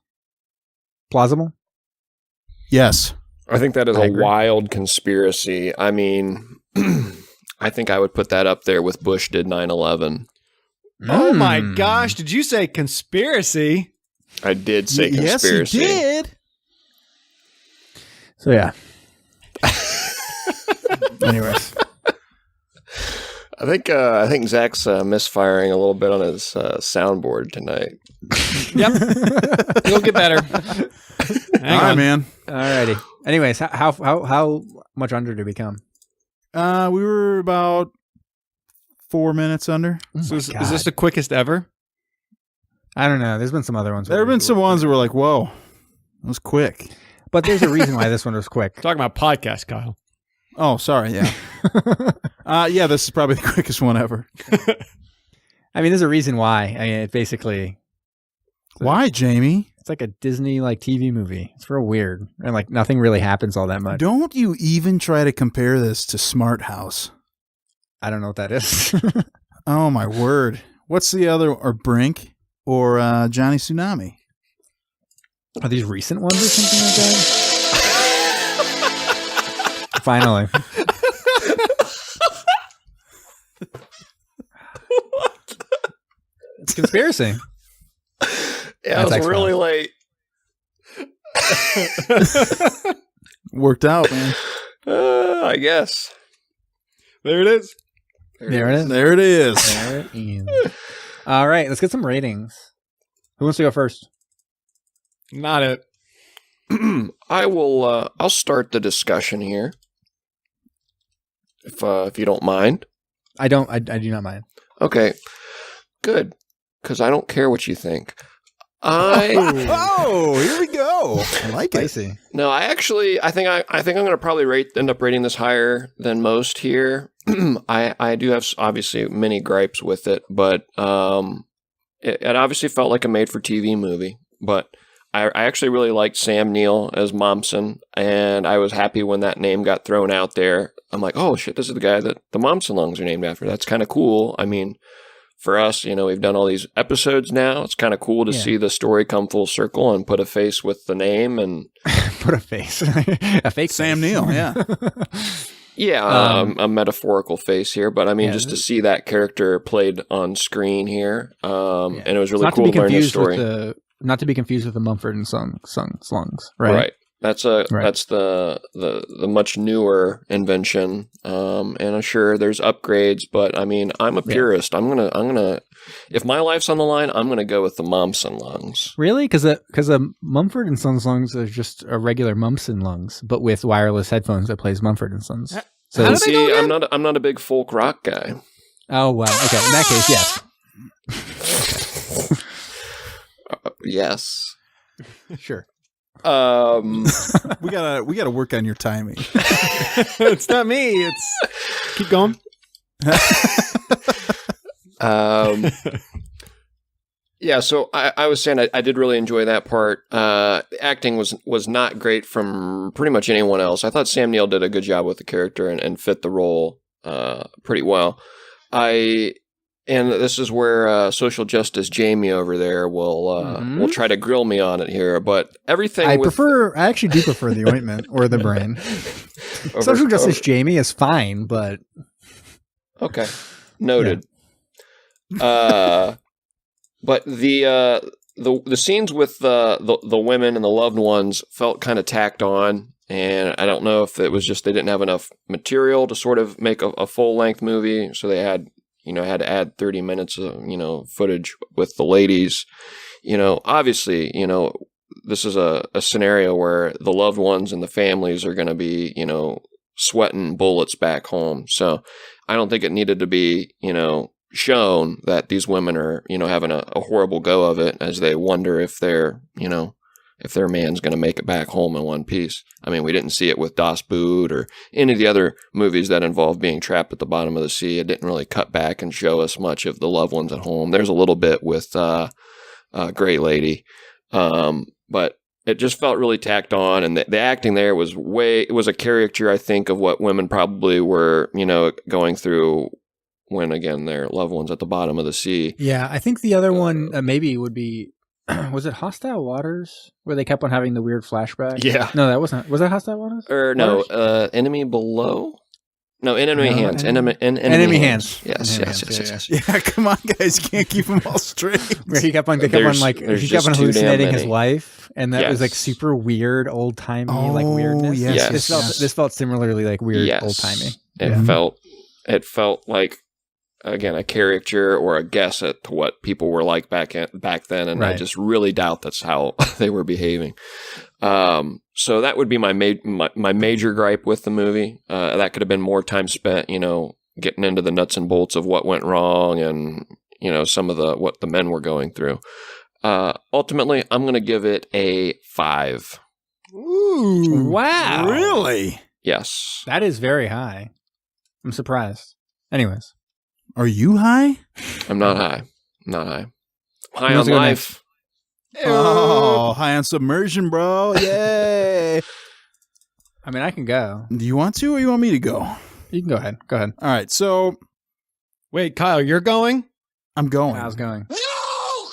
[SPEAKER 2] Plausible?
[SPEAKER 1] Yes.
[SPEAKER 4] I think that is
[SPEAKER 2] I
[SPEAKER 4] a
[SPEAKER 2] agree.
[SPEAKER 4] wild conspiracy. I mean, I think I would put that up there with Bush did 9/11.
[SPEAKER 3] Oh my
[SPEAKER 2] Mm.
[SPEAKER 3] gosh! Did you say conspiracy?
[SPEAKER 4] I did say
[SPEAKER 1] Yes,
[SPEAKER 4] conspiracy.
[SPEAKER 1] he did.
[SPEAKER 2] So yeah. Anyways,
[SPEAKER 4] I think Zach's misfiring a little bit on his soundboard tonight.
[SPEAKER 3] Yep. You'll get better. Hang
[SPEAKER 1] All right,
[SPEAKER 3] on.
[SPEAKER 1] man.
[SPEAKER 2] alrighty. Anyways, how much under did we come?
[SPEAKER 1] We were about 4 minutes under.
[SPEAKER 3] So is this the quickest ever?
[SPEAKER 2] I don't know. There's been some other ones.
[SPEAKER 1] There have been some ones that were like, whoa, that was quick.
[SPEAKER 2] But there's a reason why this one was quick.
[SPEAKER 3] Talking about podcast, Kyle.
[SPEAKER 1] Oh, sorry. Yeah. Yeah, this is probably the quickest one ever.
[SPEAKER 2] I mean, there's a reason why. I mean, it basically,
[SPEAKER 1] Why, Jamie?
[SPEAKER 2] it's like a Disney like TV movie. It's real weird. And like nothing really happens all that much.
[SPEAKER 1] Don't you even try to compare this to Smart House.
[SPEAKER 2] I don't know what that is.
[SPEAKER 1] Oh, my word. What's the other, or Brink, or Johnny Tsunami?
[SPEAKER 2] Are these recent ones or something like that? Finally. It's conspiracy.
[SPEAKER 4] Yeah,
[SPEAKER 2] That's
[SPEAKER 4] it was really late.
[SPEAKER 1] Worked out, man.
[SPEAKER 4] I guess.
[SPEAKER 3] There it is.
[SPEAKER 2] There it is.
[SPEAKER 1] There it is.
[SPEAKER 2] There it is. All right, let's get some ratings. Who wants to go first?
[SPEAKER 3] Not it.
[SPEAKER 4] I'll start the discussion here. If you don't mind.
[SPEAKER 2] I do not mind.
[SPEAKER 4] Okay. Good. Because I don't care what you think.
[SPEAKER 1] Oh, here we go. I like it.
[SPEAKER 2] Spicy.
[SPEAKER 4] No, I think I'm going to probably end up rating this higher than most here. I do have obviously many gripes with it, but it obviously felt like a made-for-TV movie. But I actually really liked Sam Neill as Momsen, and I was happy when that name got thrown out there. I'm like, oh shit, this is the guy that the Momsen lungs are named after. That's kind of cool. I mean, for us, we've done all these episodes now. It's kind of cool to see the story come full circle and put a face with the name and
[SPEAKER 2] put a face, a fake
[SPEAKER 1] Sam
[SPEAKER 2] face.
[SPEAKER 1] Neill. Yeah,
[SPEAKER 4] yeah, a metaphorical face here. But I mean, just to see that character played on screen here, and it was really cool to learn his story.
[SPEAKER 2] Not to be confused with the Mumford and Sons lungs, right?
[SPEAKER 4] Right. That's the much newer invention, and I'm sure there's upgrades. But I mean, I'm a purist. I'm gonna if my life's on the line, I'm gonna go with the Momsen lungs.
[SPEAKER 2] Really? Because the Mumford and Sons lungs are just a regular Momsen lungs, but with wireless headphones that plays Mumford and Sons. So
[SPEAKER 4] see, I'm not a big folk rock guy.
[SPEAKER 2] Oh wow. Okay. In that case, yes.
[SPEAKER 4] Yes.
[SPEAKER 2] Sure.
[SPEAKER 1] we gotta work on your timing.
[SPEAKER 3] It's not me. It's keep going.
[SPEAKER 4] Yeah. So I was saying I did really enjoy that part. The acting was not great from pretty much anyone else. I thought Sam Neill did a good job with the character and fit the role pretty well. And this is where social justice Jamie over there will try to grill me on it here. But everything
[SPEAKER 2] I actually do prefer the ointment or the brain. Social justice Jamie is fine, but
[SPEAKER 4] okay, noted. Yeah. But the scenes with the women and the loved ones felt kind of tacked on, and I don't know if it was just they didn't have enough material to sort of make a full length movie, so they had to add 30 minutes of, footage with the ladies. Obviously, this is a scenario where the loved ones and the families are going to be, sweating bullets back home. So I don't think it needed to be, shown that these women are, having a horrible go of it as they wonder if they're, if their man's going to make it back home in one piece. I mean, we didn't see it with Das Boot or any of the other movies that involve being trapped at the bottom of the sea. It didn't really cut back and show us much of the loved ones at home. There's a little bit with Great Lady, but it just felt really tacked on. And the acting there was it was a caricature, I think, of what women probably were, going through when, again, their loved ones at the bottom of the sea.
[SPEAKER 2] Yeah, I think the other one maybe would be, was it Hostile Waters where they kept on having the weird flashback?
[SPEAKER 4] Yeah.
[SPEAKER 2] No, that wasn't. Was that Hostile Waters?
[SPEAKER 4] Or no, Enemy Below? No, Enemy Hands. Enemy
[SPEAKER 2] Hands.
[SPEAKER 4] Yes.
[SPEAKER 1] Yeah, come on, guys, you can't keep them all straight.
[SPEAKER 2] Where he kept on hallucinating his wife, and that was like super weird, old timey, like weirdness.
[SPEAKER 1] Yes.
[SPEAKER 2] This felt similarly like weird, old timey.
[SPEAKER 4] It felt like, again, a caricature or a guess at to what people were like back then, and I just really doubt that's how they were behaving. So that would be my major gripe with the movie. That could have been more time spent, getting into the nuts and bolts of what went wrong and some of what the men were going through. Ultimately, I'm going to give it a 5.
[SPEAKER 1] Ooh!
[SPEAKER 2] Wow!
[SPEAKER 1] Really?
[SPEAKER 4] Yes.
[SPEAKER 2] That is very high. I'm surprised. Anyways.
[SPEAKER 1] Are you high?
[SPEAKER 4] I'm not high. High on life.
[SPEAKER 1] Oh, high on submersion, bro. Yay.
[SPEAKER 2] I mean, I can go.
[SPEAKER 1] Do you want to or you want me to go?
[SPEAKER 2] You can go ahead. Go ahead.
[SPEAKER 1] All right, so.
[SPEAKER 3] Wait, Kyle, you're going?
[SPEAKER 1] I'm going.
[SPEAKER 2] I was going.
[SPEAKER 4] No,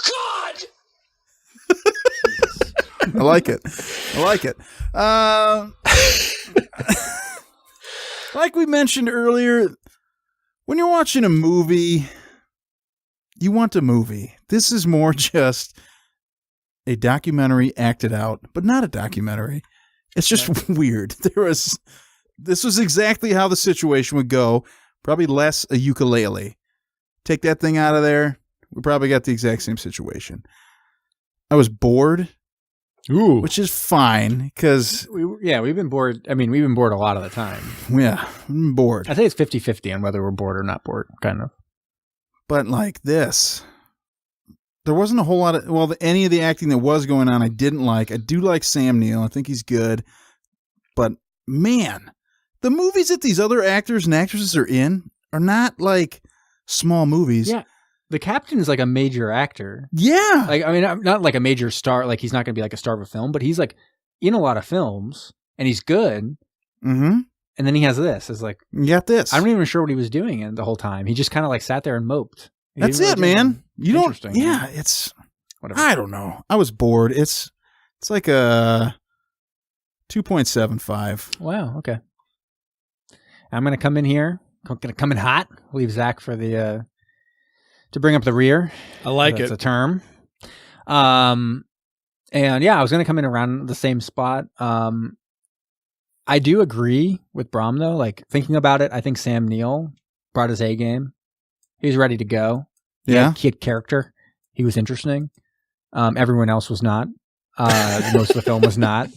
[SPEAKER 4] God!
[SPEAKER 1] I like it. Like we mentioned earlier, when you're watching a movie, you want a movie. This is more just a documentary acted out, but not a documentary. It's just weird. This was exactly how the situation would go. Probably less a ukulele. Take that thing out of there, we probably got the exact same situation. I was bored.
[SPEAKER 3] Ooh.
[SPEAKER 1] which is fine because,
[SPEAKER 2] We've been bored. I mean, we've been bored a lot of the time.
[SPEAKER 1] yeah, I'm bored.
[SPEAKER 2] I think it's 50-50 on whether we're bored or not bored, kind of.
[SPEAKER 1] But like this, there wasn't a whole lot of, any of the acting that was going on I didn't like. I do like Sam Neill. I think he's good. But man, the movies that these other actors and actresses are in are not like small movies.
[SPEAKER 2] Yeah. The captain is like a major actor.
[SPEAKER 1] Yeah.
[SPEAKER 2] Like, I mean, not like a major star. Like, he's not going to be like a star of a film, but he's like in a lot of films and he's good.
[SPEAKER 1] Mm-hmm.
[SPEAKER 2] And then he has this. It's like,
[SPEAKER 1] You got this.
[SPEAKER 2] I'm not even sure what he was doing the whole time. He just kind of like sat there and moped. He
[SPEAKER 1] That's
[SPEAKER 2] didn't
[SPEAKER 1] it,
[SPEAKER 2] really do
[SPEAKER 1] man.
[SPEAKER 2] anything.
[SPEAKER 1] You don't.
[SPEAKER 2] Interesting.
[SPEAKER 1] Yeah, it's.
[SPEAKER 2] Whatever.
[SPEAKER 1] I don't know. I was bored. It's like a 2.75.
[SPEAKER 2] Wow. Okay. I'm going to come in here. I'm going to come in hot. Leave Zach for the to bring up the rear.
[SPEAKER 3] I like
[SPEAKER 2] That's
[SPEAKER 3] it.
[SPEAKER 2] a term. And yeah, I was going to come in around the same spot. I do agree with Brom though. Like, thinking about it, I think Sam Neill brought his A game. He was ready to go.
[SPEAKER 1] Yeah.
[SPEAKER 2] He had character. He was interesting. Everyone else was not. Most of the film was not.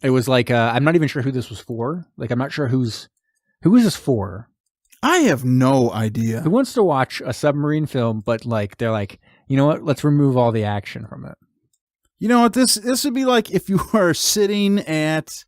[SPEAKER 2] It was like, I'm not even sure who this was for. Like, I'm not sure who is this for?
[SPEAKER 1] I have no idea.
[SPEAKER 2] Who wants to watch a submarine film, but like, they're like, you know what? Let's remove all the action from it.
[SPEAKER 1] You know what? This would be like if you are sitting at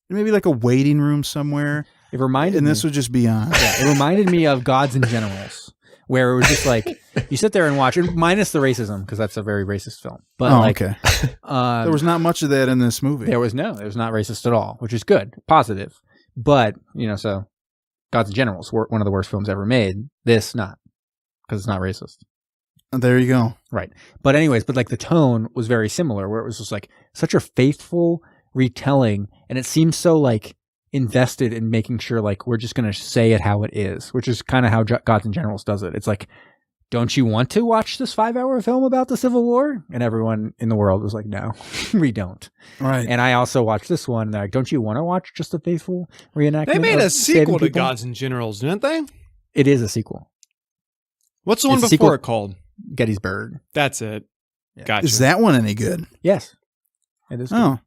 [SPEAKER 1] maybe like a waiting room somewhere,
[SPEAKER 2] It reminded
[SPEAKER 1] and
[SPEAKER 2] me.
[SPEAKER 1] this would just be on.
[SPEAKER 2] Yeah, it reminded me of Gods and Generals, where it was just like, you sit there and watch it, minus the racism, because that's a very racist film. But
[SPEAKER 1] okay.
[SPEAKER 2] there
[SPEAKER 1] There was not much of that in this movie.
[SPEAKER 2] It was not racist at all, which is good, positive. But, so Gods and Generals were one of the worst films ever made. This, not, because it's not racist.
[SPEAKER 1] There you go.
[SPEAKER 2] Right. But anyways, like the tone was very similar, where it was just like such a faithful retelling, and it seems so like invested in making sure like we're just going to say it how it is, which is kind of how Gods and Generals does it. It's like, don't you want to watch this 5-hour film about the Civil War? And everyone in the world was like, no, we don't.
[SPEAKER 1] Right.
[SPEAKER 2] And I also watched this one. And they're like, don't you want to watch just a faithful reenactment?
[SPEAKER 3] They made
[SPEAKER 2] of
[SPEAKER 3] a sequel
[SPEAKER 2] saving
[SPEAKER 3] to
[SPEAKER 2] people?
[SPEAKER 3] Gods and Generals, didn't they?
[SPEAKER 2] It is a sequel.
[SPEAKER 3] What's the one
[SPEAKER 2] It's a
[SPEAKER 3] before
[SPEAKER 2] sequel-
[SPEAKER 3] it called?
[SPEAKER 2] Gettysburg.
[SPEAKER 3] That's it.
[SPEAKER 2] Yeah.
[SPEAKER 3] Gotcha.
[SPEAKER 1] Is that one any good?
[SPEAKER 2] Yes. It is. Good.
[SPEAKER 1] Oh,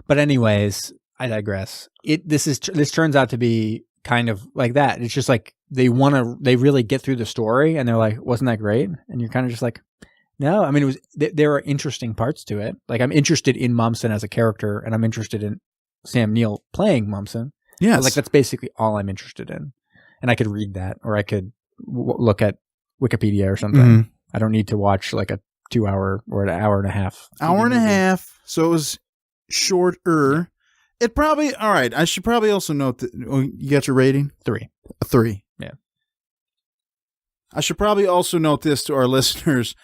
[SPEAKER 2] But anyways, I digress. This turns out to be kind of like that. It's just like they really get through the story, and they're like, wasn't that great? And you're kind of just like, no. I mean, it was. There are interesting parts to it. Like, I'm interested in Momsen as a character, and I'm interested in Sam Neill playing Momsen.
[SPEAKER 1] yes.
[SPEAKER 2] But, like, that's basically all I'm interested in. And I could read that, or I could look at Wikipedia or something.
[SPEAKER 1] Mhm.
[SPEAKER 2] I don't need to watch like a 2-hour or an hour and a half.
[SPEAKER 1] Hour and a
[SPEAKER 2] movie.
[SPEAKER 1] half. So it was shorter. It probably, all right. I should probably also note that you got your rating?
[SPEAKER 2] 3.
[SPEAKER 1] A 3.
[SPEAKER 2] Yeah.
[SPEAKER 1] I should probably also note this to our listeners.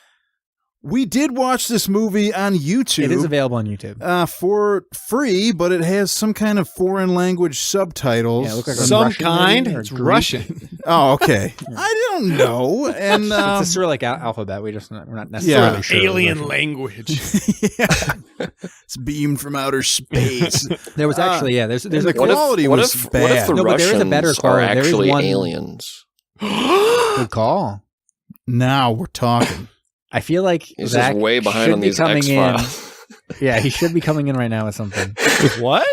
[SPEAKER 1] We did watch this movie on YouTube.
[SPEAKER 2] It is available on YouTube.
[SPEAKER 1] For free, but it has some kind of foreign language subtitles.
[SPEAKER 2] Yeah, it looks like
[SPEAKER 3] Some
[SPEAKER 2] Russian,
[SPEAKER 3] kind?
[SPEAKER 2] maybe, or
[SPEAKER 3] It's
[SPEAKER 2] Greek.
[SPEAKER 3] Russian.
[SPEAKER 1] Oh, okay. I don't know. And
[SPEAKER 2] It's a Cyrillic alphabet. We're not necessarily
[SPEAKER 1] Yeah.
[SPEAKER 2] sure.
[SPEAKER 3] Alien language.
[SPEAKER 1] yeah. It's beamed from outer space.
[SPEAKER 2] There was actually there's
[SPEAKER 1] the
[SPEAKER 2] a
[SPEAKER 1] quality
[SPEAKER 4] what
[SPEAKER 1] was
[SPEAKER 4] if
[SPEAKER 1] bad.
[SPEAKER 4] the
[SPEAKER 2] No, but there is a better
[SPEAKER 4] Russians
[SPEAKER 2] call.
[SPEAKER 4] are
[SPEAKER 2] There is
[SPEAKER 4] actually
[SPEAKER 2] one-
[SPEAKER 4] aliens?
[SPEAKER 2] good call.
[SPEAKER 1] Now we're talking.
[SPEAKER 2] I feel like
[SPEAKER 4] He's
[SPEAKER 2] Zach
[SPEAKER 4] just way behind
[SPEAKER 2] should
[SPEAKER 4] on
[SPEAKER 2] be
[SPEAKER 4] these
[SPEAKER 2] coming
[SPEAKER 4] X-Files.
[SPEAKER 2] Yeah, he should be coming in right now with something.
[SPEAKER 3] What?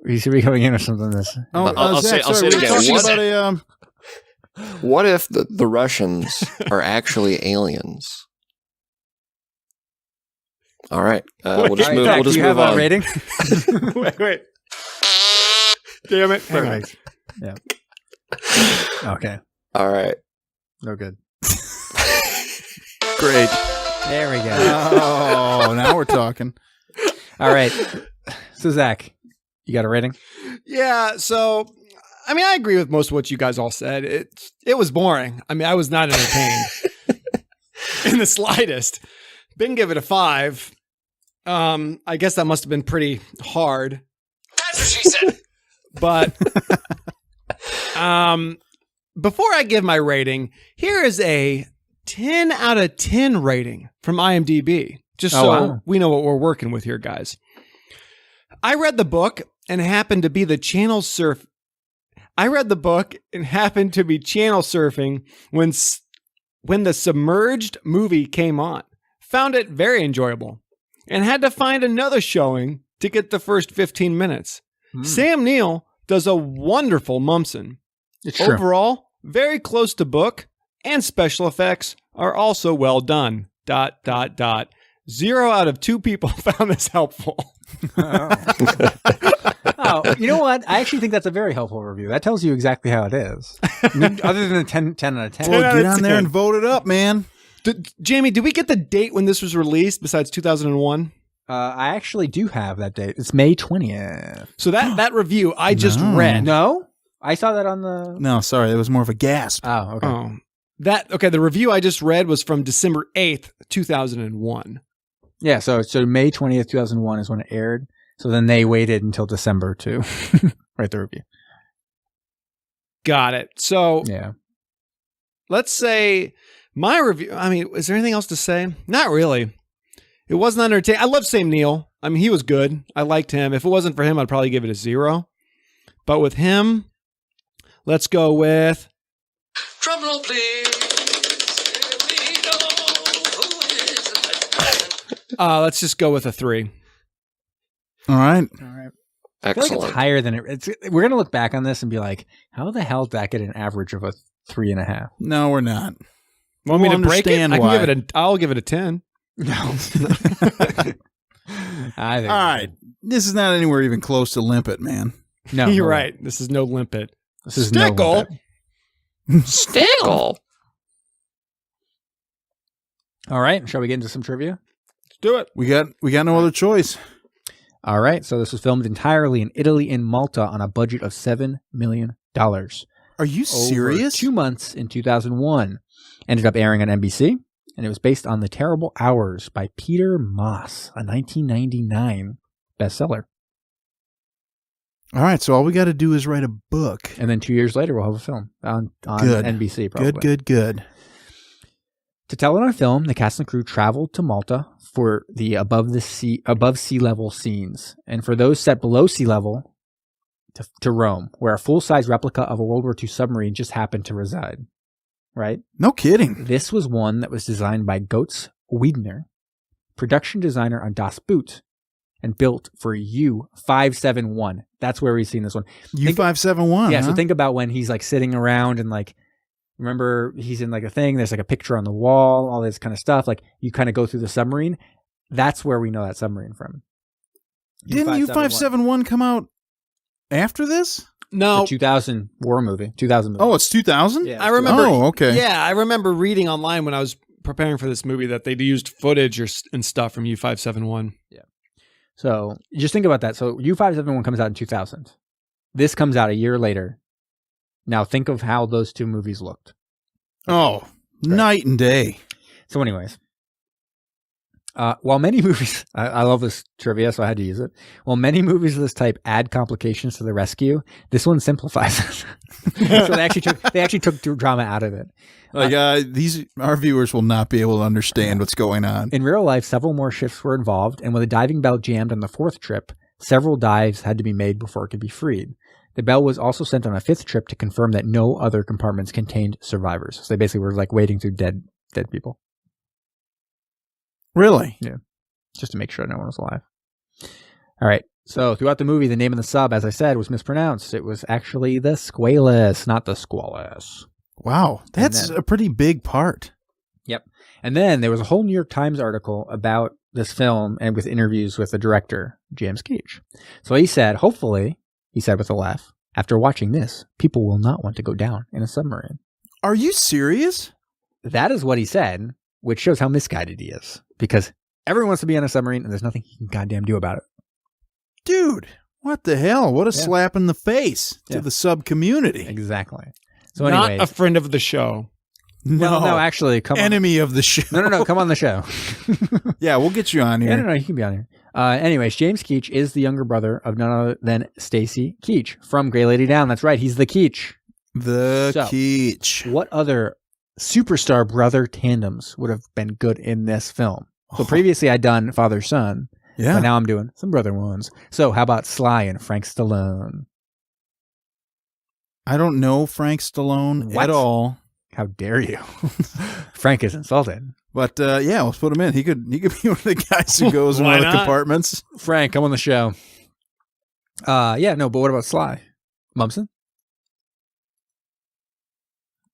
[SPEAKER 2] He should be coming in with something.
[SPEAKER 1] Oh,
[SPEAKER 4] I'll
[SPEAKER 1] Zach,
[SPEAKER 4] say
[SPEAKER 1] sorry,
[SPEAKER 4] it
[SPEAKER 1] we were
[SPEAKER 4] again.
[SPEAKER 1] talking
[SPEAKER 4] What-
[SPEAKER 1] about
[SPEAKER 4] What if the Russians are actually aliens? All right, we'll just
[SPEAKER 2] All right,
[SPEAKER 4] move.
[SPEAKER 2] Zach,
[SPEAKER 4] We'll just
[SPEAKER 2] do you
[SPEAKER 4] move
[SPEAKER 2] have
[SPEAKER 4] on.
[SPEAKER 2] a rating?
[SPEAKER 3] Wait. Damn it.
[SPEAKER 2] Perfect. Yeah. Okay.
[SPEAKER 4] All right.
[SPEAKER 2] No good.
[SPEAKER 1] Great.
[SPEAKER 2] There we go.
[SPEAKER 1] Oh, now we're talking.
[SPEAKER 2] All right. So Zach, you got a rating?
[SPEAKER 3] Yeah, so I mean, I agree with most of what you guys all said. It was boring. I mean, I was not entertained in the slightest. Didn't give it a 5. I guess that must have been pretty hard.
[SPEAKER 5] That's what she said.
[SPEAKER 3] But before I give my rating, here is a 10 out of 10 rating from IMDb. Just
[SPEAKER 2] Oh,
[SPEAKER 3] so
[SPEAKER 2] wow.
[SPEAKER 3] we know what we're working with here, guys. I read the book and happened to be channel surfing when the Submerged movie came on. Found it very enjoyable. and had to find another showing to get the first 15 minutes. Sam Neill does a wonderful Momsen.
[SPEAKER 2] It's true.
[SPEAKER 3] Overall, very close to book, and special effects are also well done. ... 0 out of 2 people found this helpful.
[SPEAKER 2] Oh, you know what? I actually think that's a very helpful review. That tells you exactly how it is. Other than a 10 out of 10.
[SPEAKER 1] Well, get on there
[SPEAKER 3] 10.
[SPEAKER 1] and vote it up, man.
[SPEAKER 3] Jamie, did we get the date when this was released besides 2001?
[SPEAKER 2] I actually do have that date. It's May 20th.
[SPEAKER 3] So that review I just read.
[SPEAKER 2] No? I saw that on the...
[SPEAKER 1] No, sorry. It was more of a gasp.
[SPEAKER 2] Oh, okay.
[SPEAKER 3] The review I just read was from December 8th, 2001.
[SPEAKER 2] Yeah, so May 20th, 2001 is when it aired. So then they waited until December to write the review.
[SPEAKER 3] Got it. So
[SPEAKER 2] Yeah.
[SPEAKER 3] let's say my review, I mean, is there anything else to say? Not really. It wasn't entertaining. I love Sam Neill. I mean, he was good. I liked him. If it wasn't for him, I'd probably give it a 0. But with him, let's go with...
[SPEAKER 5] Drum roll, please. Here we go. Who is it?
[SPEAKER 3] let's just go with a 3.
[SPEAKER 1] All right.
[SPEAKER 2] All right. I feel like
[SPEAKER 4] Excellent.
[SPEAKER 2] it's higher than it. We're going to look back on this and be like, how the hell did that get an average of a 3.5?
[SPEAKER 1] No, we're not.
[SPEAKER 3] Want me
[SPEAKER 1] We'll
[SPEAKER 3] to break it?
[SPEAKER 1] understand
[SPEAKER 3] I
[SPEAKER 1] why.
[SPEAKER 3] can give it I'll give it a 10.
[SPEAKER 2] No. I think
[SPEAKER 1] All right. This is not anywhere even close to Limpet, man.
[SPEAKER 2] No,
[SPEAKER 3] You're
[SPEAKER 2] no.
[SPEAKER 3] right. This is no limpet.
[SPEAKER 2] This is
[SPEAKER 3] Stickle.
[SPEAKER 2] no
[SPEAKER 4] Stickle.
[SPEAKER 2] All right. Shall we get into some trivia?
[SPEAKER 3] Let's do it.
[SPEAKER 1] We got no other choice.
[SPEAKER 2] All right. So this was filmed entirely in Italy and Malta on a budget of $7 million.
[SPEAKER 1] Are you serious?
[SPEAKER 2] 2 months in 2001. Ended up airing on NBC, and it was based on The Terrible Hours by Peter Moss, a 1999 bestseller.
[SPEAKER 1] All right. So all we got to do is write a book.
[SPEAKER 2] And then 2 years later, we'll have a film on
[SPEAKER 1] Good.
[SPEAKER 2] NBC, probably.
[SPEAKER 1] Good.
[SPEAKER 2] To tell it on film, the cast and crew traveled to Malta for the above sea level scenes, and for those set below sea level, to Rome, where a full-size replica of a World War II submarine just happened to reside. Right?
[SPEAKER 1] No kidding.
[SPEAKER 2] This was one that was designed by Götz Wiedner, production designer on Das Boot, and built for U-571. That's where we've seen this one.
[SPEAKER 1] U-571.
[SPEAKER 2] Yeah,
[SPEAKER 1] huh?
[SPEAKER 2] so think about when he's like sitting around and like, remember he's in like a thing, there's like a picture on the wall, all this kind of stuff. Like you kind of go through the submarine. That's where we know that submarine from.
[SPEAKER 1] Didn't U-571 come out after this?
[SPEAKER 3] No.
[SPEAKER 2] The 2000 war movie. 2000 movie.
[SPEAKER 1] Oh, it's 2000?
[SPEAKER 2] Yeah.
[SPEAKER 3] I remember.
[SPEAKER 1] Oh, okay.
[SPEAKER 3] Yeah, I remember reading online when I was preparing for this movie that they used footage and stuff from U-571.
[SPEAKER 2] So just think about that. So U-571 comes out in 2000. This comes out a year later. Now think of how those two movies looked.
[SPEAKER 1] Oh, night and day.
[SPEAKER 2] So anyways, while many movies, I love this trivia, so I had to use it. While many movies of this type add complications to the rescue, this one simplifies it. So they actually took drama out of it.
[SPEAKER 1] Like our viewers will not be able to understand what's going on.
[SPEAKER 2] In real life, several more ships were involved, and when the diving bell jammed on the 4th trip, several dives had to be made before it could be freed. The bell was also sent on a 5th trip to confirm that no other compartments contained survivors. So they basically were like wading through dead people.
[SPEAKER 1] Really?
[SPEAKER 2] Yeah. Just to make sure no one was alive. All right. So throughout the movie, the name of the sub, as I said, was mispronounced. It was actually the Squalas, not the Squalas.
[SPEAKER 1] Wow. That's a pretty big part.
[SPEAKER 2] Yep. And then there was a whole New York Times article about this film and with interviews with the director, James Keach. So he said, hopefully, he said with a laugh, after watching this, people will not want to go down in a submarine.
[SPEAKER 1] Are you serious?
[SPEAKER 2] That is what he said, which shows how misguided he is. Because everyone wants to be on a submarine and there's nothing he can goddamn do about it.
[SPEAKER 1] Dude, what the hell? What a slap in the face to the sub community.
[SPEAKER 2] Exactly. So
[SPEAKER 3] Not
[SPEAKER 2] anyways,
[SPEAKER 3] a friend of the show.
[SPEAKER 2] well, no, actually, come
[SPEAKER 1] Enemy of the show.
[SPEAKER 2] on. No, come on the show.
[SPEAKER 1] Yeah, we'll get you on here.
[SPEAKER 2] No, you can be on here. Anyways, James Keach is the younger brother of none other than Stacy Keach from Grey Lady Down. That's right. He's the Keach.
[SPEAKER 1] The
[SPEAKER 2] So,
[SPEAKER 1] Keach.
[SPEAKER 2] What other superstar brother tandems would have been good in this film? So previously I'd done father-son,
[SPEAKER 1] Yeah.
[SPEAKER 2] but now I'm doing some brother ones. So how about Sly and Frank Stallone?
[SPEAKER 1] I don't know Frank Stallone
[SPEAKER 2] What?
[SPEAKER 1] at all.
[SPEAKER 2] How dare you? Frank is insulted.
[SPEAKER 1] But yeah, let's put him in. He could be one of the guys who goes in
[SPEAKER 3] Why
[SPEAKER 1] one of the
[SPEAKER 3] not?
[SPEAKER 1] compartments.
[SPEAKER 2] Frank, come on the show. Yeah, no, but what about Sly? Momsen?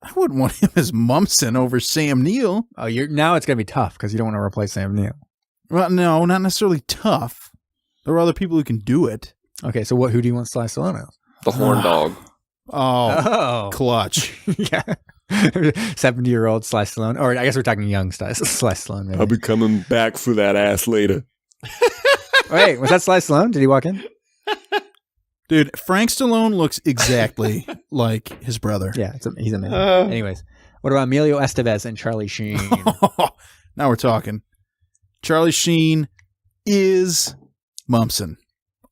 [SPEAKER 1] I wouldn't want him as Momsen over Sam Neill.
[SPEAKER 2] Oh, now it's gonna be tough because you don't want to replace Sam Neill.
[SPEAKER 1] Well, no, not necessarily tough. There are other people who can do it.
[SPEAKER 2] Okay, so who do you want Sly Stallone as?
[SPEAKER 4] The horn dog.
[SPEAKER 1] Oh, clutch.
[SPEAKER 2] Yeah. 70-year-old Sly Stallone. Or I guess we're talking young Sly Stallone. Maybe.
[SPEAKER 4] be coming back for that ass later.
[SPEAKER 2] Wait, was that Sly Stallone? Did he walk in?
[SPEAKER 1] Dude, Frank Stallone looks exactly like his brother.
[SPEAKER 2] Yeah, he's amazing. Anyways, what about Emilio Estevez and Charlie Sheen?
[SPEAKER 1] Now we're talking. Charlie Sheen is Momsen.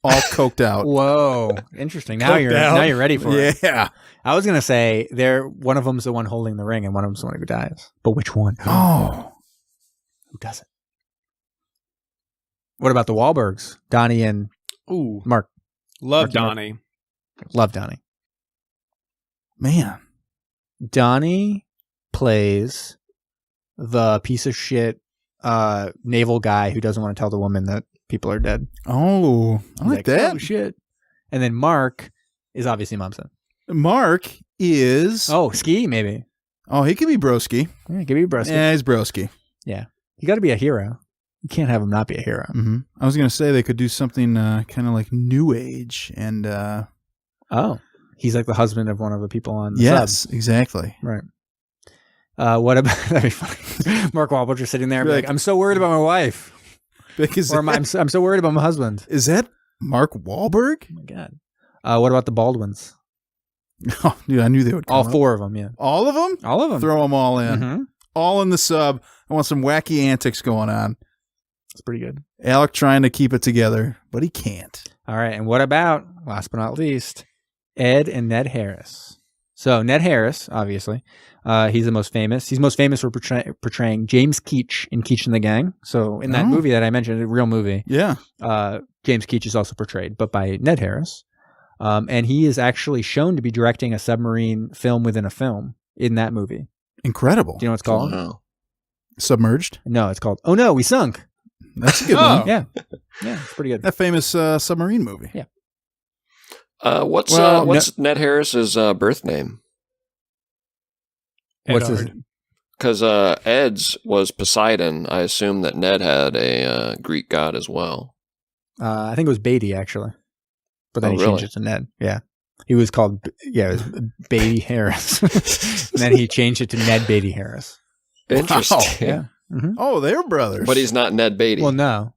[SPEAKER 1] All coked out.
[SPEAKER 2] Whoa, interesting. Now
[SPEAKER 3] Coked out.
[SPEAKER 2] you're ready for it.
[SPEAKER 1] Yeah.
[SPEAKER 2] I was gonna say one of them's the one holding the ring and one of them's the one who dies. But which one?
[SPEAKER 1] Oh.
[SPEAKER 2] Who doesn't? What about the Wahlbergs? Donnie and
[SPEAKER 3] Ooh,
[SPEAKER 2] Mark.
[SPEAKER 3] love
[SPEAKER 2] Marky Mark.
[SPEAKER 3] Donnie.
[SPEAKER 2] Love Donnie.
[SPEAKER 1] Man.
[SPEAKER 2] Donnie plays the piece of shit naval guy who doesn't want to tell the woman that people are dead.
[SPEAKER 1] Oh, I
[SPEAKER 2] He's
[SPEAKER 1] like that.
[SPEAKER 2] Oh, shit. And then Mark is obviously Momsen.
[SPEAKER 1] Mark is...
[SPEAKER 2] Oh, Ski, maybe.
[SPEAKER 1] Oh, he could be Broski.
[SPEAKER 2] Yeah, give me a breast.
[SPEAKER 1] Yeah, he's Broski.
[SPEAKER 2] You got to be a hero. You can't have him not be a hero.
[SPEAKER 1] Mm-hmm. I was going to say they could do something kind of like New Age. And
[SPEAKER 2] Oh, he's like the husband of one of the people on the
[SPEAKER 1] yes,
[SPEAKER 2] sub.
[SPEAKER 1] exactly.
[SPEAKER 2] Right. What about, that'd be funny. Mark Wahlberg just sitting there and be
[SPEAKER 1] Like-
[SPEAKER 2] like, I'm so worried about my wife.
[SPEAKER 1] Because
[SPEAKER 2] Or I'm so worried about my husband.
[SPEAKER 1] is that Mark Wahlberg?
[SPEAKER 2] Oh my God. What about the Baldwins?
[SPEAKER 1] Oh, dude, I knew they would come
[SPEAKER 2] All
[SPEAKER 1] up.
[SPEAKER 2] four of them, yeah.
[SPEAKER 1] All of them?
[SPEAKER 2] All of them.
[SPEAKER 1] Throw them all in.
[SPEAKER 2] Mhm.
[SPEAKER 1] All in the sub. I want some wacky antics going on.
[SPEAKER 2] It's pretty good.
[SPEAKER 1] Alec trying to keep it together, but he can't.
[SPEAKER 2] All right. And what about, last but not least, Ed and Ned Harris? So Ned Harris, obviously, he's the most famous. He's most famous for portraying James Keach in Keach and the Gang. So in that
[SPEAKER 1] Oh.
[SPEAKER 2] movie that I mentioned, a real movie,
[SPEAKER 1] Yeah.
[SPEAKER 2] James Keach is also portrayed, but by Ned Harris. And he is actually shown to be directing a submarine film within a film in that movie.
[SPEAKER 1] Incredible.
[SPEAKER 2] Do you know what it's called?
[SPEAKER 4] Wow.
[SPEAKER 1] Submerged.
[SPEAKER 2] No, it's called Oh No, We Sunk.
[SPEAKER 1] That's a good
[SPEAKER 3] Oh.
[SPEAKER 1] one.
[SPEAKER 2] Yeah. Yeah, it's pretty good.
[SPEAKER 1] That famous submarine movie.
[SPEAKER 2] Yeah.
[SPEAKER 4] What's
[SPEAKER 1] Well,
[SPEAKER 4] Ned Harris's birth name?
[SPEAKER 2] What's his?
[SPEAKER 3] Edard.
[SPEAKER 4] Because Ed's was Poseidon. I assume that Ned had a Greek god as well.
[SPEAKER 2] I think it was Beatty, actually. But then
[SPEAKER 4] Oh,
[SPEAKER 2] he changed
[SPEAKER 4] really?
[SPEAKER 2] it to Ned. Yeah. He was called, it was Beatty Harris. And then he changed it to Ned Beatty Harris.
[SPEAKER 4] Interesting.
[SPEAKER 2] Yeah. Mhm.
[SPEAKER 1] Oh, they're brothers.
[SPEAKER 4] But he's not Ned Beatty.
[SPEAKER 2] Well, no.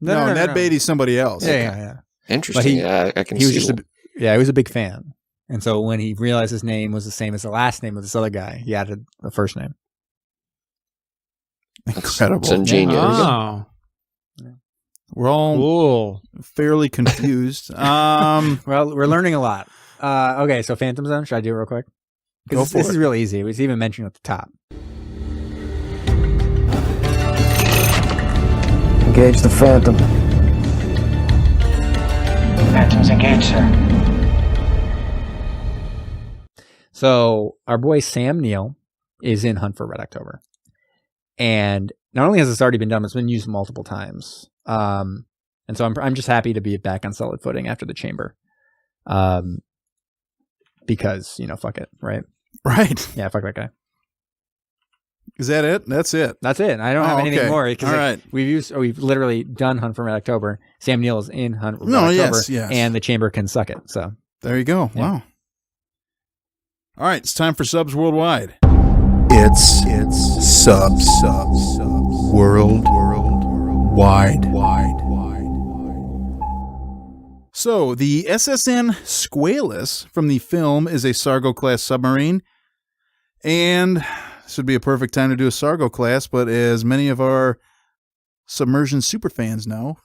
[SPEAKER 1] no, Ned Beatty's somebody else.
[SPEAKER 2] Yeah.
[SPEAKER 4] Interesting.
[SPEAKER 2] But he-
[SPEAKER 4] Yeah, I can
[SPEAKER 2] He was
[SPEAKER 4] see.
[SPEAKER 2] just he was a big fan. And so when he realized his name was the same as the last name of this other guy, he added the first name.
[SPEAKER 1] Incredible.
[SPEAKER 4] It's ingenious.
[SPEAKER 3] Oh,
[SPEAKER 1] We're all
[SPEAKER 3] cool.
[SPEAKER 1] fairly confused.
[SPEAKER 2] Well, we're learning a lot. Okay, so Phantom Zone, should I do it real quick? 'Cause
[SPEAKER 1] Go
[SPEAKER 2] this,
[SPEAKER 1] for
[SPEAKER 2] this
[SPEAKER 1] it.
[SPEAKER 2] is really easy. It was even mentioned at the top.
[SPEAKER 6] Engage the Phantom.
[SPEAKER 7] Phantoms engaged, sir.
[SPEAKER 2] So our boy Sam Neill is in Hunt for Red October. And not only has this already been done, it's been used multiple times. And so I'm just happy to be back on solid footing after the chamber. Because, fuck it, right?
[SPEAKER 1] Right.
[SPEAKER 2] Yeah, fuck that guy.
[SPEAKER 1] Is that it? That's it.
[SPEAKER 2] That's it. I don't have anything
[SPEAKER 1] okay.
[SPEAKER 2] more because
[SPEAKER 1] All right.
[SPEAKER 2] we've literally done Hunt for Red October. Sam Neill is in Hunt for Red
[SPEAKER 1] No,
[SPEAKER 2] October,
[SPEAKER 1] yes.
[SPEAKER 2] and the chamber can suck it. So
[SPEAKER 1] There you go.
[SPEAKER 2] Yeah.
[SPEAKER 1] Wow. All right, it's time for Subs Worldwide. It's Subs Worldwide. So, the SSN Squalas from the film is a Sargo-class submarine, and this would be a perfect time to do a Sargo-class, but as many of our Submersion superfans know,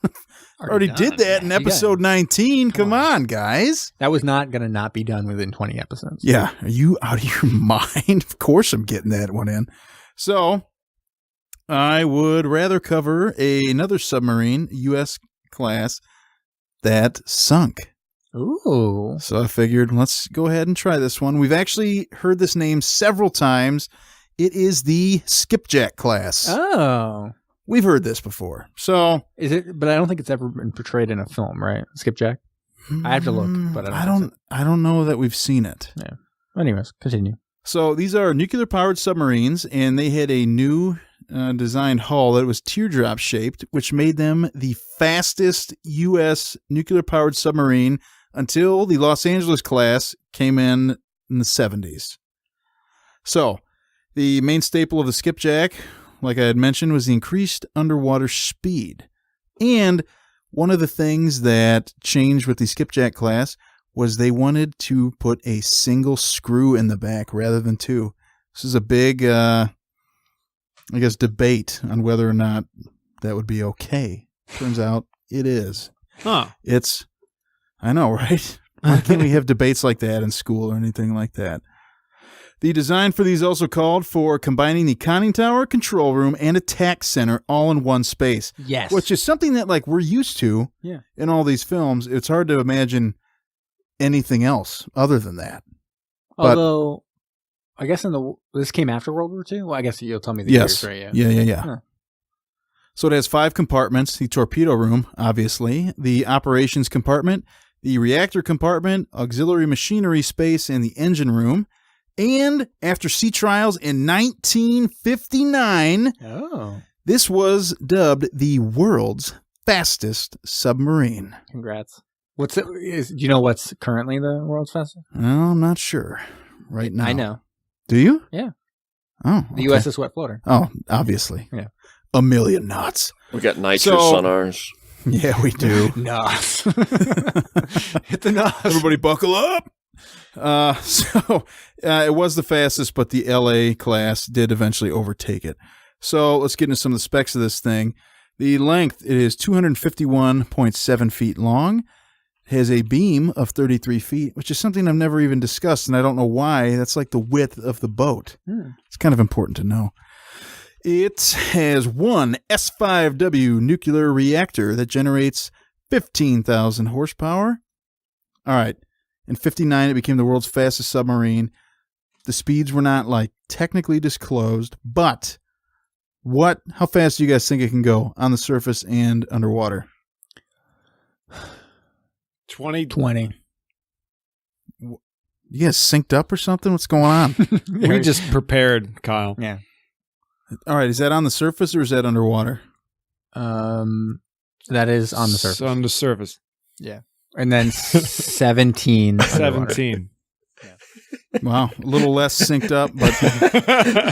[SPEAKER 1] already did that in episode 19. Come on, guys.
[SPEAKER 2] that was not going to not be done within 20 episodes.
[SPEAKER 1] Yeah. Are you out of your mind? Of course I'm getting that one in. So I would rather cover another submarine, U.S. class, that sunk.
[SPEAKER 2] Ooh.
[SPEAKER 1] So I figured let's go ahead and try this one. We've actually heard this name several times It is the Skipjack class.
[SPEAKER 2] Oh.
[SPEAKER 1] We've heard this before. So
[SPEAKER 2] Is it? But I don't think it's ever been portrayed in a film, right? Skipjack? I have to look, but
[SPEAKER 1] I don't know that we've seen it.
[SPEAKER 2] Yeah. Anyways, continue.
[SPEAKER 1] So these are nuclear-powered submarines, and they had a new designed hull that was teardrop-shaped, which made them the fastest U.S. nuclear-powered submarine until the Los Angeles class came in the 70s. So the main staple of the Skipjack, like I had mentioned, was the increased underwater speed. And one of the things that changed with the Skipjack class was they wanted to put a single screw in the back rather than two. This is a big, debate on whether or not that would be okay. Turns out it is.
[SPEAKER 3] Huh.
[SPEAKER 1] I know, right? Why can't we have debates like that in school or anything like that? The design for these also called for combining the conning tower, control room, and attack center all in one space.
[SPEAKER 2] Yes.
[SPEAKER 1] Which is something that we're used to in all these films. It's hard to imagine anything else other than that.
[SPEAKER 2] Although, I guess this came after World War II? Well, I guess you'll tell me the years, right?
[SPEAKER 1] Yeah.
[SPEAKER 2] Huh.
[SPEAKER 1] So it has 5 compartments. The torpedo room, obviously. The operations compartment. The reactor compartment. Auxiliary machinery space. And the engine room. And after sea trials in 1959, this was dubbed the world's fastest submarine.
[SPEAKER 2] Congrats. Do you know what's currently the world's fastest?
[SPEAKER 1] Well, I'm not sure right now.
[SPEAKER 2] I know.
[SPEAKER 1] Do you?
[SPEAKER 2] Yeah.
[SPEAKER 1] Oh,
[SPEAKER 2] The USS Wetfloater.
[SPEAKER 1] Oh, obviously.
[SPEAKER 2] Yeah.
[SPEAKER 1] 1,000,000 knots.
[SPEAKER 4] We got nitrous on ours.
[SPEAKER 1] Yeah, we do.
[SPEAKER 2] Nos. Hit the nos.
[SPEAKER 1] Everybody buckle up. It was the fastest, but the LA class did eventually overtake it. So let's get into some of the specs of this thing. The length, it is 251.7 feet long. It has a beam of 33 feet, which is something I've never even discussed, and I don't know why. That's like the width of the boat. It's kind of important to know. It has one S5W nuclear reactor that generates 15,000 horsepower. All right. In 1959, it became the world's fastest submarine. The speeds were not technically disclosed, but how fast do you guys think it can go on the surface and underwater?
[SPEAKER 3] 20.
[SPEAKER 1] You guys synced up or something? What's going on?
[SPEAKER 3] We just prepared, Kyle.
[SPEAKER 2] Yeah.
[SPEAKER 1] All right. Is that on the surface or is that underwater?
[SPEAKER 2] That is on the surface.
[SPEAKER 3] On the surface.
[SPEAKER 2] Yeah. And then 17.
[SPEAKER 3] 17.
[SPEAKER 1] Wow. A little less synced up, but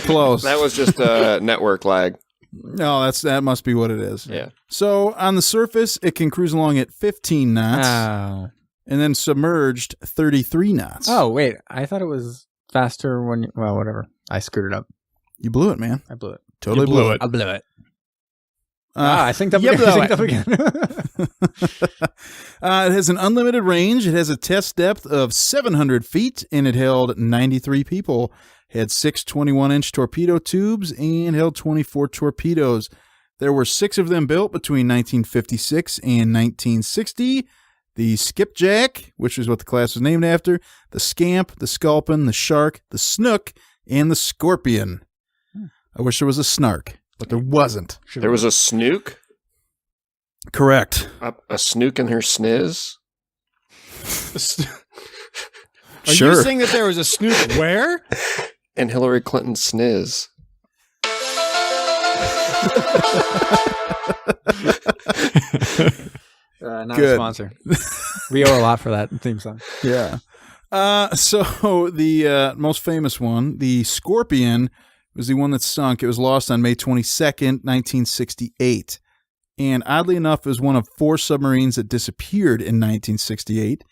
[SPEAKER 1] close.
[SPEAKER 4] That was just a network lag.
[SPEAKER 1] No, that must be what it is.
[SPEAKER 4] Yeah.
[SPEAKER 1] So on the surface, it can cruise along at 15 knots.
[SPEAKER 2] Oh.
[SPEAKER 1] And then submerged 33 knots.
[SPEAKER 2] Oh, wait. I thought it was faster well, whatever. I screwed it up.
[SPEAKER 1] You blew it, man.
[SPEAKER 2] I blew it.
[SPEAKER 1] Totally blew it.
[SPEAKER 2] I blew it. I synced up again.
[SPEAKER 1] It has an unlimited range. It has a test depth of 700 feet, and it held 93 people. Had 6 21-inch torpedo tubes and held 24 torpedoes. There were 6 of them built between 1956 and 1960. The Skipjack, which is what the class was named after, the Scamp, the Sculpin, the Shark, the Snook, and the Scorpion. I wish there was a Snark, but there wasn't.
[SPEAKER 4] There was a Snook?
[SPEAKER 1] Correct.
[SPEAKER 4] A Snook and her sniz?
[SPEAKER 3] Are you saying that there was a snook where?
[SPEAKER 4] And Hillary Clinton's sniz.
[SPEAKER 2] Not
[SPEAKER 1] Good.
[SPEAKER 2] a sponsor. We owe a lot for that theme song.
[SPEAKER 1] Yeah. So the most famous one, the Scorpion, was the one that sunk. It was lost on May 22nd, 1968. And oddly enough, it was one of 4 submarines that disappeared in 1968.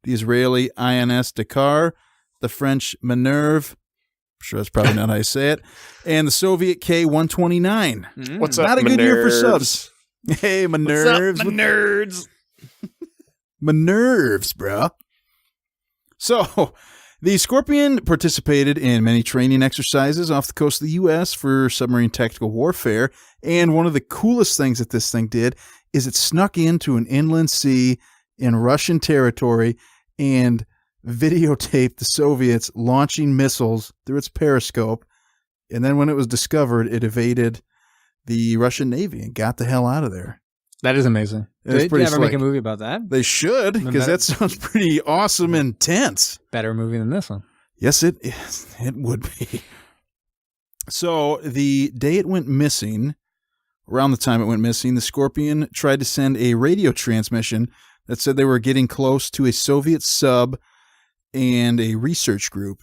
[SPEAKER 1] The Israeli INS Dakar, the French Minerve, I'm sure that's probably not how you say it, and the Soviet K-129.
[SPEAKER 4] What's up,
[SPEAKER 1] Not a good year for
[SPEAKER 4] Minerves?
[SPEAKER 1] subs. Hey, Minerves.
[SPEAKER 3] What's up, my nerds?
[SPEAKER 1] Minerves, bro. So, the Scorpion participated in many training exercises off the coast of the U.S. for submarine tactical warfare, and one of the coolest things that this thing did is it snuck into an inland sea in Russian territory and videotaped the Soviets launching missiles through its periscope And then when it was discovered, it evaded the Russian Navy and got the hell out of there.
[SPEAKER 2] That is amazing.
[SPEAKER 1] It's
[SPEAKER 2] Did they
[SPEAKER 1] pretty
[SPEAKER 2] ever
[SPEAKER 1] slick.
[SPEAKER 2] make a movie about that?
[SPEAKER 1] They should, because that sounds pretty awesome and intense.
[SPEAKER 2] Better movie than this one.
[SPEAKER 1] Yes, it is. It would be. So the day it went missing, around the time it went missing, the Scorpion tried to send a radio transmission that said they were getting close to a Soviet sub and a research group.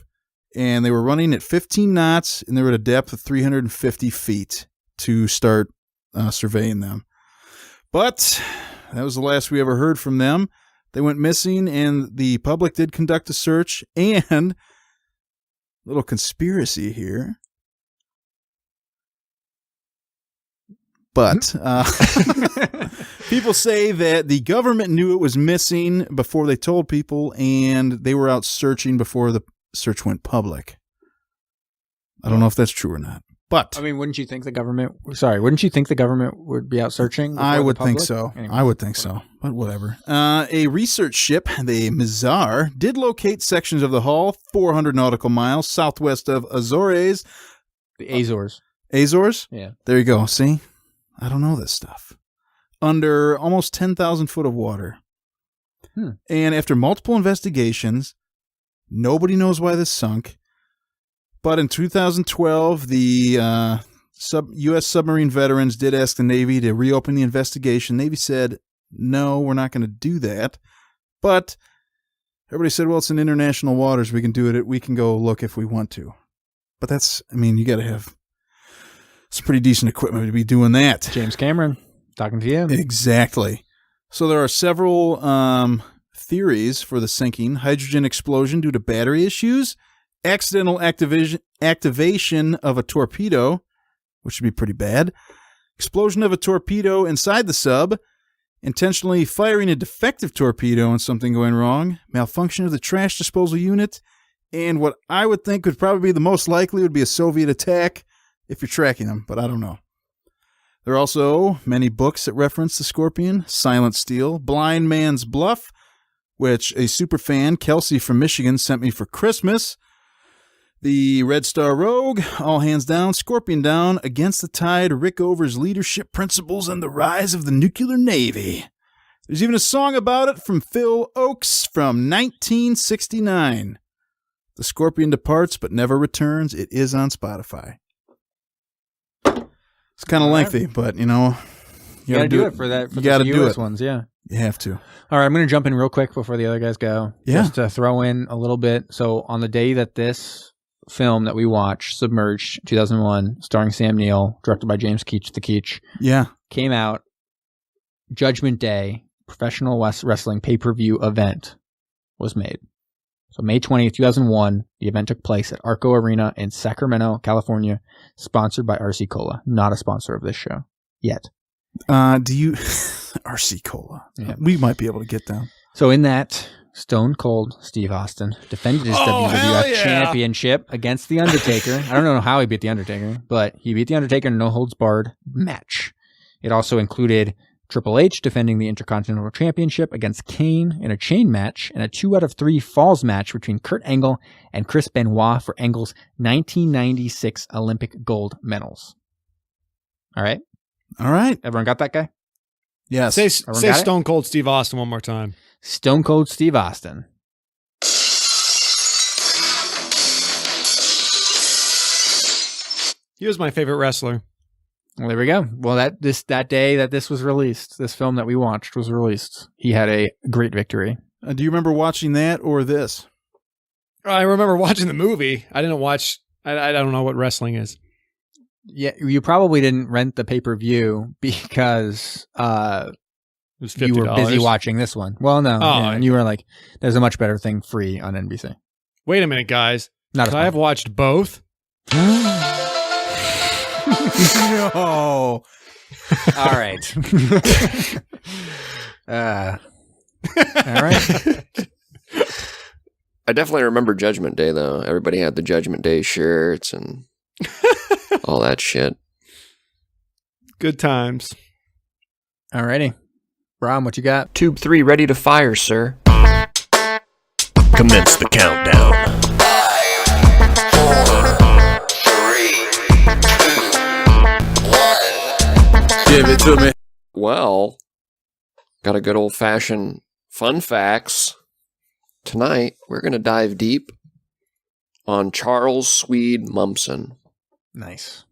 [SPEAKER 1] And they were running at 15 knots, and they were at a depth of 350 feet to start surveying them. But that was the last we ever heard from them. They went missing, and the public did conduct a search. And little conspiracy here. But people say that the government knew it was missing before they told people, and they were out searching before the search went public. I don't know if that's true or not. But
[SPEAKER 2] I mean, wouldn't you think the government would be out searching?
[SPEAKER 1] I would think
[SPEAKER 2] public?
[SPEAKER 1] so.
[SPEAKER 2] Anyway.
[SPEAKER 1] I would think so. But whatever. A research ship, the Mizar, did locate sections of the hull 400 nautical miles southwest of Azores.
[SPEAKER 2] The Azores.
[SPEAKER 1] Azores?
[SPEAKER 2] Yeah.
[SPEAKER 1] There you go. See? I don't know this stuff. Under almost 10,000 foot of water. And after multiple investigations, nobody knows why this sunk. But in 2012, the U.S. submarine veterans did ask the Navy to reopen the investigation. Navy said, no, we're not going to do that. But everybody said, well, it's in international waters. We can do it. We can go look if we want to. But that's, I mean, you got to have some pretty decent equipment to be doing that.
[SPEAKER 2] James Cameron, talking to you.
[SPEAKER 1] Exactly. So there are several theories for the sinking. Hydrogen explosion due to battery issues. Accidental activation of a torpedo, which would be pretty bad. Explosion of a torpedo inside the sub. Intentionally firing a defective torpedo and something going wrong. Malfunction of the trash disposal unit. And what I would think would probably be the most likely would be a Soviet attack if you're tracking them, but I don't know. There are also many books that reference the Scorpion. Silent Steel, Blind Man's Bluff, which a super fan, Kelsey from Michigan, sent me for Christmas. The Red Star Rogue, All Hands Down, Scorpion Down, Against the Tide, Rick Over's Leadership Principles, and the Rise of the Nuclear Navy. There's even a song about it from Phil Oakes from 1969. The Scorpion departs but never returns. It is on Spotify. It's kind of lengthy, but, you know,
[SPEAKER 2] You got to do it for that. For
[SPEAKER 1] you got to
[SPEAKER 2] the
[SPEAKER 1] do
[SPEAKER 2] US
[SPEAKER 1] it.
[SPEAKER 2] ones, yeah.
[SPEAKER 1] You have to.
[SPEAKER 2] All right, I'm going to jump in real quick before the other guys go.
[SPEAKER 1] Yeah.
[SPEAKER 2] Just to throw in a little bit. So on the day that this film that we watched, Submerged, 2001, starring Sam Neill, directed by James Keach, the Keach,
[SPEAKER 1] Yeah.
[SPEAKER 2] came out, Judgment Day, professional wrestling pay-per-view event was made. So May 20th, 2001, the event took place at Arco Arena in Sacramento, California, sponsored by RC Cola. Not a sponsor of this show yet.
[SPEAKER 1] Do you... RC Cola.
[SPEAKER 2] Yeah.
[SPEAKER 1] We might be able to get them.
[SPEAKER 2] So in that, Stone Cold Steve Austin defended his WWF championship against The Undertaker. I don't know how he beat The Undertaker, but he beat The Undertaker in a no-holds-barred match. It also included Triple H defending the Intercontinental Championship against Kane in a chain match and a 2 out of 3 falls match between Kurt Angle and Chris Benoit for Angle's 1996 Olympic gold medals. All right?
[SPEAKER 1] All right.
[SPEAKER 2] Everyone got that guy?
[SPEAKER 1] Yes.
[SPEAKER 3] Say
[SPEAKER 2] Everyone got it?
[SPEAKER 3] Stone Cold Steve Austin one more time.
[SPEAKER 2] Stone Cold Steve Austin.
[SPEAKER 3] He was my favorite wrestler.
[SPEAKER 2] Well, there we go. Well, that day that this was released, this film that we watched was released, he had a great victory.
[SPEAKER 1] Do you remember watching that or this?
[SPEAKER 3] I remember watching the movie. I didn't watch. I don't know what wrestling is.
[SPEAKER 2] Yeah, you probably didn't rent the pay-per-view because
[SPEAKER 3] It was $50.
[SPEAKER 2] you were busy watching this one. Well, no.
[SPEAKER 3] Oh,
[SPEAKER 2] yeah, and you were like, there's a much better thing free on NBC.
[SPEAKER 3] Wait a minute, guys.
[SPEAKER 2] Not
[SPEAKER 3] I have watched both.
[SPEAKER 1] No.
[SPEAKER 2] All right. All right.
[SPEAKER 4] I definitely remember Judgment Day, though. Everybody had the Judgment Day shirts and all that shit.
[SPEAKER 3] Good times.
[SPEAKER 2] All righty. Brom, what you got?
[SPEAKER 4] Tube 3 ready to fire, sir.
[SPEAKER 8] Commence the countdown.
[SPEAKER 5] 5, 4, 3,
[SPEAKER 1] it to me.
[SPEAKER 4] Well, got a good old-fashioned fun facts. Tonight, we're going to dive deep on Charles Swede Momsen.
[SPEAKER 2] Nice.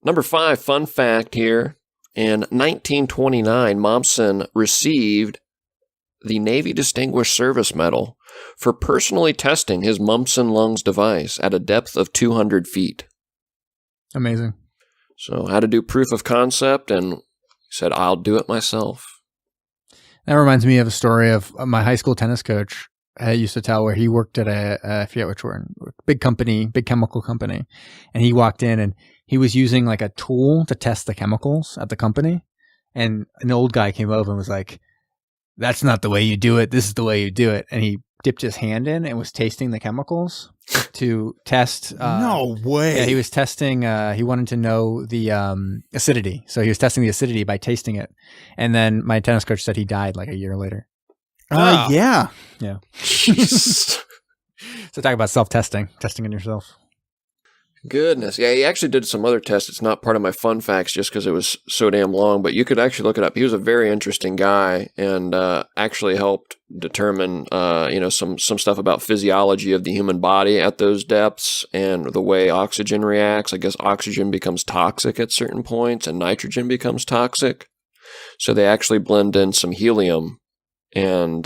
[SPEAKER 4] Number 5 fun fact here. In 1929, Momsen received the Navy Distinguished Service Medal for personally testing his Momsen lungs device at a depth of 200 feet.
[SPEAKER 2] Amazing.
[SPEAKER 4] So, had to do proof of concept, and he said, I'll do it myself.
[SPEAKER 2] That reminds me of a story of my high school tennis coach. I used to tell where he worked at I forget which one, big company, big chemical company. And he walked in and he was using like a tool to test the chemicals at the company. And an old guy came over and was like, that's not the way you do it. This is the way you do it. And he dipped his hand in and was tasting the chemicals to test.
[SPEAKER 1] No way.
[SPEAKER 2] Yeah, he was testing. He wanted to know the acidity. So he was testing the acidity by tasting it. And then my tennis coach said he died like a year later.
[SPEAKER 1] Yeah.
[SPEAKER 2] Yeah.
[SPEAKER 4] Jeez.
[SPEAKER 2] So talk about self-testing, testing on yourself.
[SPEAKER 4] Goodness. Yeah, he actually did some other tests. It's not part of my fun facts just because it was so damn long, but you could actually look it up. He was a very interesting guy and actually helped determine some stuff about physiology of the human body at those depths and the way oxygen reacts. I guess oxygen becomes toxic at certain points and nitrogen becomes toxic. So they actually blend in some helium and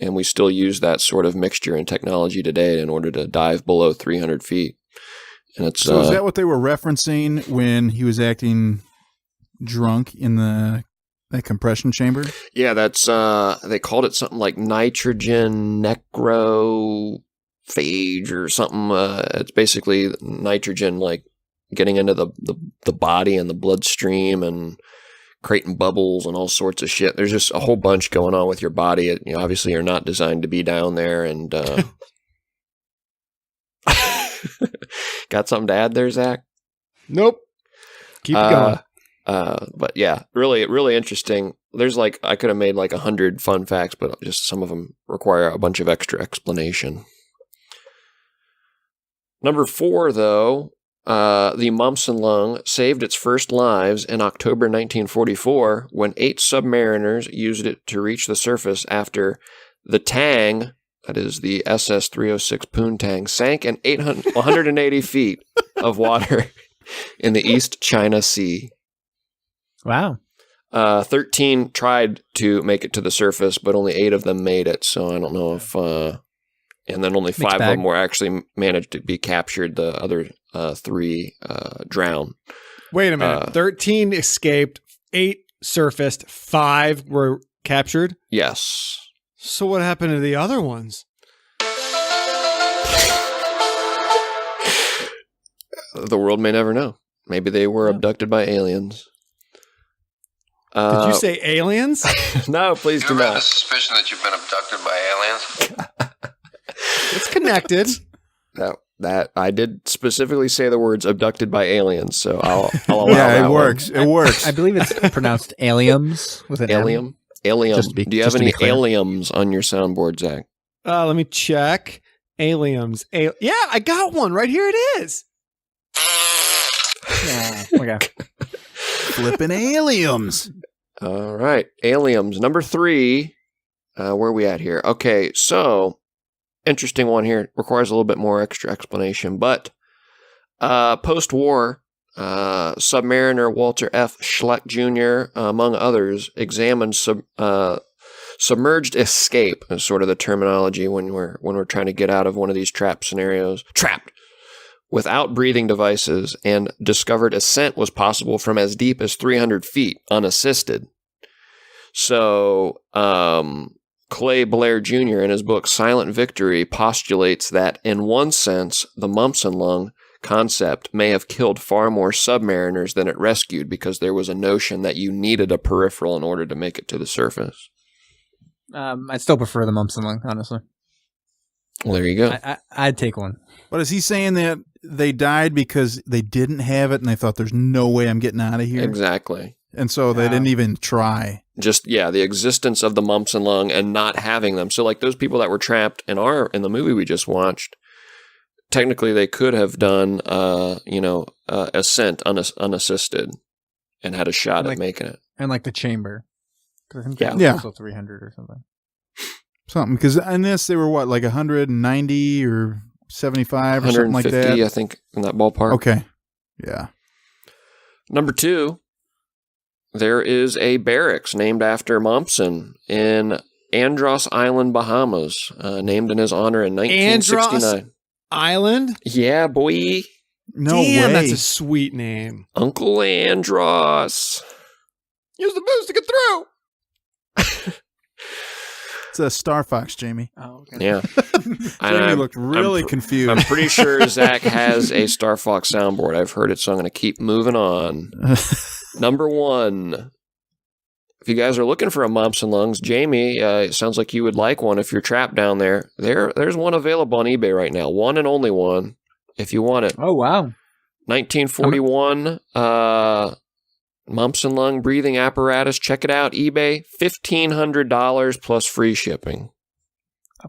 [SPEAKER 4] we still use that sort of mixture in technology today in order to dive below 300 feet. And it's,
[SPEAKER 1] so is that what they were referencing when he was acting drunk in that compression chamber?
[SPEAKER 4] Yeah, that's they called it something like nitrogen necrophage or something. It's basically nitrogen like getting into the body and the bloodstream and creating bubbles and all sorts of shit. There's just a whole bunch going on with your body. Obviously, you're not designed to be down there, and got something to add there, Zach?
[SPEAKER 3] Nope. Keep it going.
[SPEAKER 4] But yeah, really, really interesting. There's I could have made 100 fun facts, but just some of them require a bunch of extra explanation. Number 4, though, the Momsen lung saved its first lives in October 1944 when 8 submariners used it to reach the surface after the Tang, that is the SS-306 Poontang, sank in 180 feet of water in the East China Sea.
[SPEAKER 2] Wow.
[SPEAKER 4] 13 tried to make it to the surface, but only 8 of them made it. So I don't know if... and then only 5 of them were actually managed to be captured. The other 3 drowned.
[SPEAKER 3] Wait a minute. 13 escaped, 8 surfaced, 5 were captured?
[SPEAKER 4] Yes.
[SPEAKER 3] So what happened to the other ones?
[SPEAKER 4] The world may never know. Maybe they were abducted by aliens.
[SPEAKER 3] Did you say aliens?
[SPEAKER 4] No, please do
[SPEAKER 5] You ever had a
[SPEAKER 4] not.
[SPEAKER 5] suspicion that you've been abducted by aliens?
[SPEAKER 3] It's connected.
[SPEAKER 4] That I did specifically say the words abducted by aliens, so I'll allow
[SPEAKER 1] Yeah,
[SPEAKER 4] that
[SPEAKER 1] it works.
[SPEAKER 4] one.
[SPEAKER 1] It works.
[SPEAKER 2] I believe it's pronounced aliens with an M.
[SPEAKER 4] Alien? Alien.
[SPEAKER 2] Just to be-
[SPEAKER 4] Do you have
[SPEAKER 2] just to be
[SPEAKER 4] any
[SPEAKER 2] clear.
[SPEAKER 4] aliens on your soundboard, Zach?
[SPEAKER 3] Let me check. Aliens. Yeah, I got one. Right here it is.
[SPEAKER 2] Okay.
[SPEAKER 1] Flipping aliens.
[SPEAKER 4] All right. Aliens. Number 3. Where are we at here? Okay, so interesting one here. Requires a little bit more extra explanation, but post-war, submariner Walter F. Schleck Jr., among others, examined submerged escape is sort of the terminology when we're trying to get out of one of these trap scenarios. Trapped without breathing devices, and discovered ascent was possible from as deep as 300 feet unassisted. So, Clay Blair Jr. in his book Silent Victory postulates that in one sense, the Momsen lung concept may have killed far more submariners than it rescued because there was a notion that you needed a peripheral in order to make it to the surface.
[SPEAKER 2] I'd still prefer the Momsen lung, honestly.
[SPEAKER 4] Well, there you go.
[SPEAKER 2] I'd take one.
[SPEAKER 1] But is he saying that they died because they didn't have it and they thought there's no way I'm getting out of here?
[SPEAKER 4] Exactly.
[SPEAKER 1] And so they didn't even try.
[SPEAKER 4] Just, the existence of the Momsen lung and not having them. So like those people that were trapped in the movie we just watched, technically they could have done, ascent unassisted and had a shot at making it.
[SPEAKER 2] And like the chamber. 'Cause I think
[SPEAKER 4] Yeah.
[SPEAKER 2] that was
[SPEAKER 1] Yeah.
[SPEAKER 2] also 300 or something.
[SPEAKER 1] Something, because in this they were what, like 190 or 75 or something like
[SPEAKER 4] 150,
[SPEAKER 1] that.
[SPEAKER 4] I think, in that ballpark.
[SPEAKER 1] Okay. Yeah.
[SPEAKER 4] Number 2, there is a barracks named after Momsen in Andros Island, Bahamas, named in his honor in 1969.
[SPEAKER 3] Island?
[SPEAKER 4] Yeah, boy.
[SPEAKER 1] No
[SPEAKER 3] Damn,
[SPEAKER 1] way.
[SPEAKER 3] that's a sweet name.
[SPEAKER 4] Uncle Andros.
[SPEAKER 3] Use the boost to get through.
[SPEAKER 1] It's a Star Fox, Jamie.
[SPEAKER 2] Oh, okay.
[SPEAKER 4] Yeah.
[SPEAKER 1] Jamie looked really confused.
[SPEAKER 4] I'm pretty sure Zach has a Star Fox soundboard. I've heard it, so I'm going to keep moving on. Number 1. If you guys are looking for a Momsen lungs, Jamie, it sounds like you would like one if you're trapped down there. There's one available on eBay right now. One and only one, if you want it.
[SPEAKER 2] Oh, wow.
[SPEAKER 4] 1941 Momsen lung breathing apparatus. Check it out. eBay, $1,500 plus free shipping.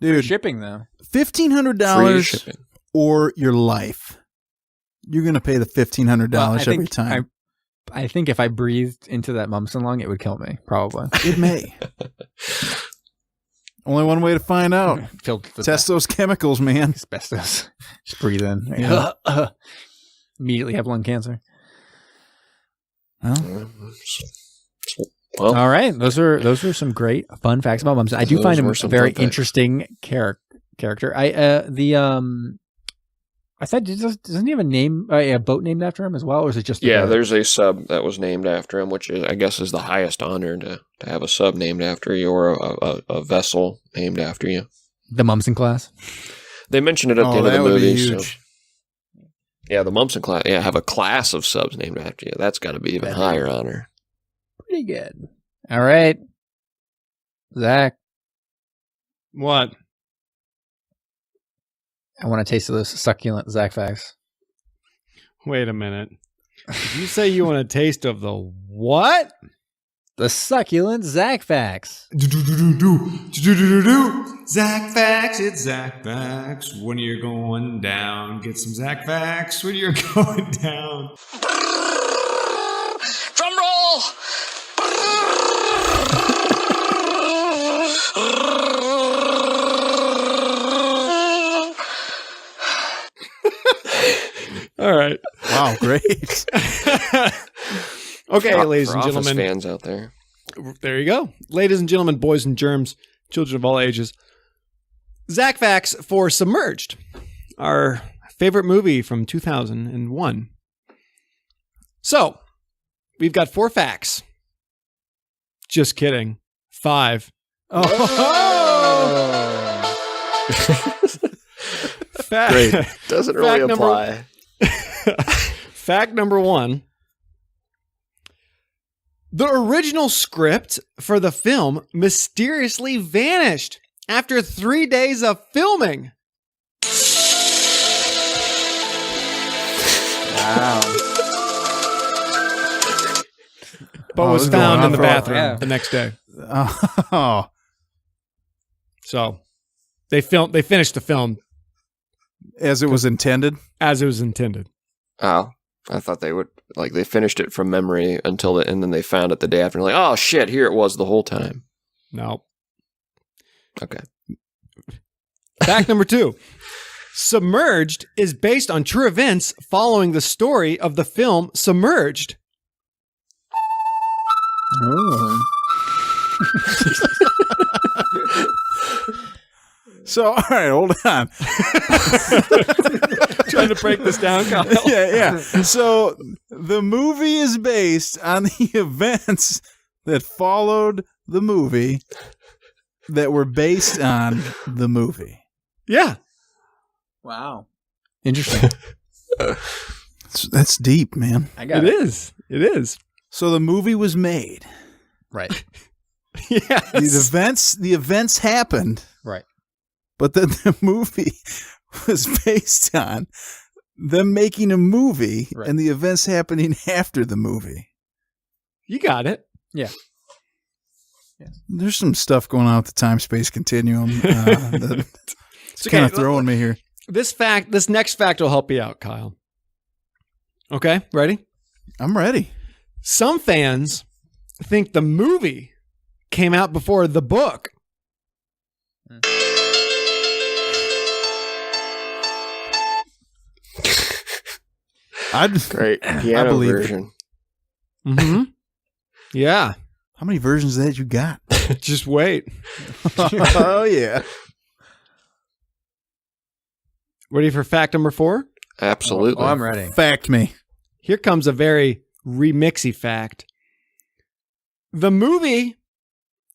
[SPEAKER 2] Free
[SPEAKER 1] Dude.
[SPEAKER 2] shipping, though.
[SPEAKER 4] Free
[SPEAKER 1] $1,500
[SPEAKER 4] shipping.
[SPEAKER 1] or your life. You're going to pay the $1,500
[SPEAKER 2] Well, I
[SPEAKER 1] every
[SPEAKER 2] think
[SPEAKER 1] time.
[SPEAKER 2] I think if I breathed into that Momsen lung, it would kill me, probably.
[SPEAKER 1] It may. Only one way to find out.
[SPEAKER 2] Filled with
[SPEAKER 1] Test those chemicals, man.
[SPEAKER 2] asbestos. Just breathe in.
[SPEAKER 1] Yeah.
[SPEAKER 2] Immediately have lung cancer.
[SPEAKER 1] Well,
[SPEAKER 4] Well,
[SPEAKER 2] All right, those are some great fun facts about Momsen. I do
[SPEAKER 4] Those
[SPEAKER 2] find him
[SPEAKER 4] were
[SPEAKER 2] a
[SPEAKER 4] some
[SPEAKER 2] very
[SPEAKER 4] fun facts.
[SPEAKER 2] interesting character. I said, doesn't he have a name, a boat named after him as well, or is it just a
[SPEAKER 4] yeah,
[SPEAKER 2] boat?
[SPEAKER 4] there's a sub that was named after him, which is, I guess, is the highest honor to have a sub named after you or a vessel named after you.
[SPEAKER 2] The Momsen class?
[SPEAKER 4] They mentioned it at the end of
[SPEAKER 1] that
[SPEAKER 4] the
[SPEAKER 1] would be
[SPEAKER 4] movie. So.
[SPEAKER 1] huge.
[SPEAKER 4] Yeah, the Momsen class. Yeah, have a class of subs named after you. That's got to be even higher honor.
[SPEAKER 2] Pretty good. All right. Zach,
[SPEAKER 3] What?
[SPEAKER 2] I want a taste of those succulent Zac Facts.
[SPEAKER 3] Wait a minute. Did you say you want a taste of the what?
[SPEAKER 2] The succulent Zac Facts.
[SPEAKER 8] Zac Facts, it's Zac Facts. When you're going down, get some Zac Facts. When you're going down.
[SPEAKER 5] Drum roll!
[SPEAKER 3] All right.
[SPEAKER 1] Wow, great.
[SPEAKER 3] Okay,
[SPEAKER 4] For
[SPEAKER 3] ladies and
[SPEAKER 4] Office
[SPEAKER 3] gentlemen.
[SPEAKER 4] fans out there.
[SPEAKER 3] There you go. Ladies and gentlemen, boys and germs, children of all ages. Zac Facts for Submerged, our favorite movie from 2001. So, we've got 4 facts. Just kidding. 5.
[SPEAKER 4] Great. Doesn't really
[SPEAKER 3] Fact number-
[SPEAKER 4] apply.
[SPEAKER 3] Fact number 1. The original script for the film mysteriously vanished after 3 days of filming.
[SPEAKER 2] Wow.
[SPEAKER 3] But
[SPEAKER 1] Oh,
[SPEAKER 3] was
[SPEAKER 1] this is going
[SPEAKER 3] found
[SPEAKER 1] on
[SPEAKER 3] in the
[SPEAKER 1] for a while.
[SPEAKER 3] bathroom
[SPEAKER 2] Yeah.
[SPEAKER 3] the next day.
[SPEAKER 1] Oh,
[SPEAKER 3] So they finished the film
[SPEAKER 1] as it was intended.
[SPEAKER 3] as it was intended.
[SPEAKER 4] Oh, I thought they would, like, they finished it from memory and then they found it the day after. Like, oh shit, here it was the whole time.
[SPEAKER 3] No.
[SPEAKER 4] Okay.
[SPEAKER 3] Fact number 2. Submerged is based on true events following the story of the film Submerged.
[SPEAKER 2] Oh.
[SPEAKER 1] So, all right, hold on.
[SPEAKER 3] Trying to break this down, Kyle.
[SPEAKER 1] yeah. So the movie is based on the events that followed the movie that were based on the movie.
[SPEAKER 3] Yeah.
[SPEAKER 2] Wow. Interesting.
[SPEAKER 1] That's deep, man.
[SPEAKER 2] I got
[SPEAKER 3] It
[SPEAKER 2] it.
[SPEAKER 3] is. It is.
[SPEAKER 1] So the movie was made.
[SPEAKER 2] Right.
[SPEAKER 3] Yes.
[SPEAKER 1] The events happened,
[SPEAKER 2] Right.
[SPEAKER 1] but then the movie was based on them making a movie
[SPEAKER 2] Right.
[SPEAKER 1] and the events happening after the movie.
[SPEAKER 3] You got it.
[SPEAKER 1] There's some stuff going on with the time-space continuum that's kind of throwing me here.
[SPEAKER 3] This next fact will help you out, Kyle. Okay, ready?
[SPEAKER 1] I'm ready.
[SPEAKER 3] Some fans think the movie came out before the book.
[SPEAKER 4] Great piano
[SPEAKER 1] believe it.
[SPEAKER 4] version.
[SPEAKER 3] Mm-hmm. Yeah.
[SPEAKER 1] How many versions of that you got?
[SPEAKER 3] Just wait.
[SPEAKER 1] Oh, yeah.
[SPEAKER 3] Ready for fact number 4?
[SPEAKER 4] Absolutely.
[SPEAKER 2] Oh, I'm ready.
[SPEAKER 1] Fact me.
[SPEAKER 3] Here comes a very remixy fact. The movie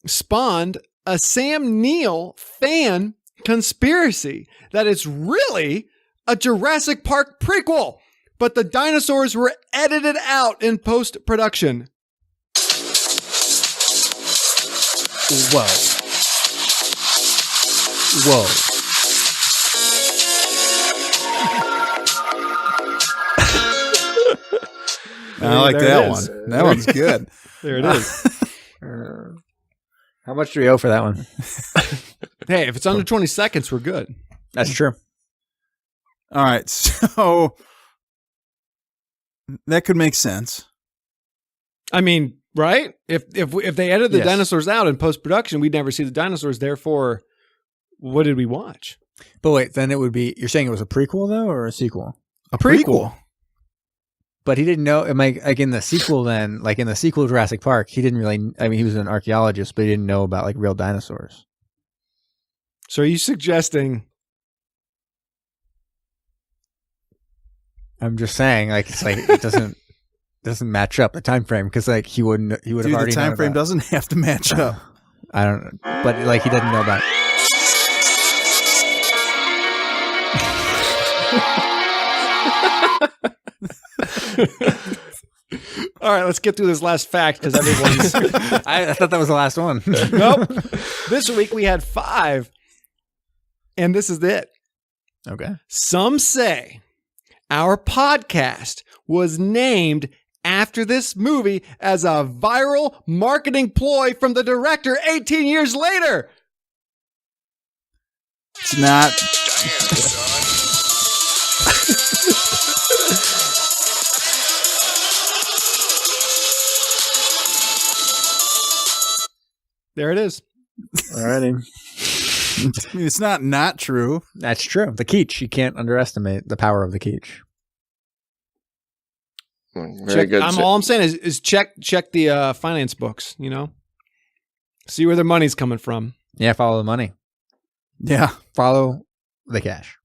[SPEAKER 3] spawned a Sam Neill fan conspiracy that it's really a Jurassic Park prequel, but the dinosaurs were edited out in post-production.
[SPEAKER 2] Whoa. Whoa.
[SPEAKER 1] I like
[SPEAKER 3] There
[SPEAKER 1] that
[SPEAKER 3] it
[SPEAKER 1] one.
[SPEAKER 3] is.
[SPEAKER 1] That one's good.
[SPEAKER 3] There it is.
[SPEAKER 2] How much do we owe for that one?
[SPEAKER 3] Hey, if it's under 20 seconds, we're good.
[SPEAKER 2] That's true.
[SPEAKER 1] All right. So that could make sense.
[SPEAKER 3] I mean, right? If they edited the
[SPEAKER 2] Yes.
[SPEAKER 3] dinosaurs out in post-production, we'd never see the dinosaurs. Therefore, what did we watch?
[SPEAKER 2] But wait, then it would be, you're saying it was a prequel though, or a sequel?
[SPEAKER 1] A prequel.
[SPEAKER 2] But he didn't know, like in the sequel then, like in the sequel Jurassic Park, he didn't really, I mean, he was an archaeologist, but he didn't know about like real dinosaurs.
[SPEAKER 3] So are you suggesting...
[SPEAKER 2] I'm just saying, like, it's like, it doesn't match up the time frame, because like he would have
[SPEAKER 1] Dude,
[SPEAKER 2] already
[SPEAKER 1] the time
[SPEAKER 2] known
[SPEAKER 1] frame
[SPEAKER 2] about-
[SPEAKER 1] doesn't have to match up.
[SPEAKER 2] I don't know, but like he didn't know about.
[SPEAKER 3] All right, let's get through this last fact because everyone's...
[SPEAKER 2] I thought that was the last one.
[SPEAKER 3] Nope. This week we had 5, and this is it.
[SPEAKER 2] Okay.
[SPEAKER 3] Some say our podcast was named after this movie as a viral marketing ploy from the director 18 years later.
[SPEAKER 1] It's not.
[SPEAKER 3] There it is.
[SPEAKER 2] Alrighty.
[SPEAKER 1] I mean, it's not true.
[SPEAKER 2] That's true. The Keech. You can't underestimate the power of the Keech.
[SPEAKER 4] Very good.
[SPEAKER 3] All I'm saying is check the finance books, you know? See where their money's coming from.
[SPEAKER 2] Yeah, follow the money.
[SPEAKER 1] Yeah.
[SPEAKER 2] Follow the cash.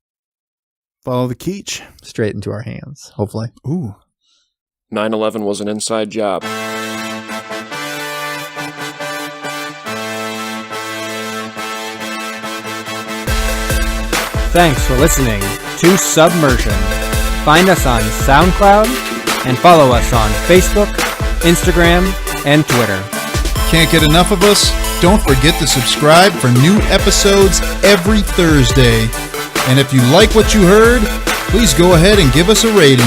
[SPEAKER 1] Follow the Keech.
[SPEAKER 2] Straight into our hands, hopefully.
[SPEAKER 1] Ooh.
[SPEAKER 4] 9/11 was an inside job.
[SPEAKER 9] Thanks for listening to Submersion. Find us on SoundCloud and follow us on Facebook, Instagram, and Twitter.
[SPEAKER 1] Can't get enough of us? Don't forget to subscribe for new episodes every Thursday. And if you like what you heard, please go ahead and give us a rating.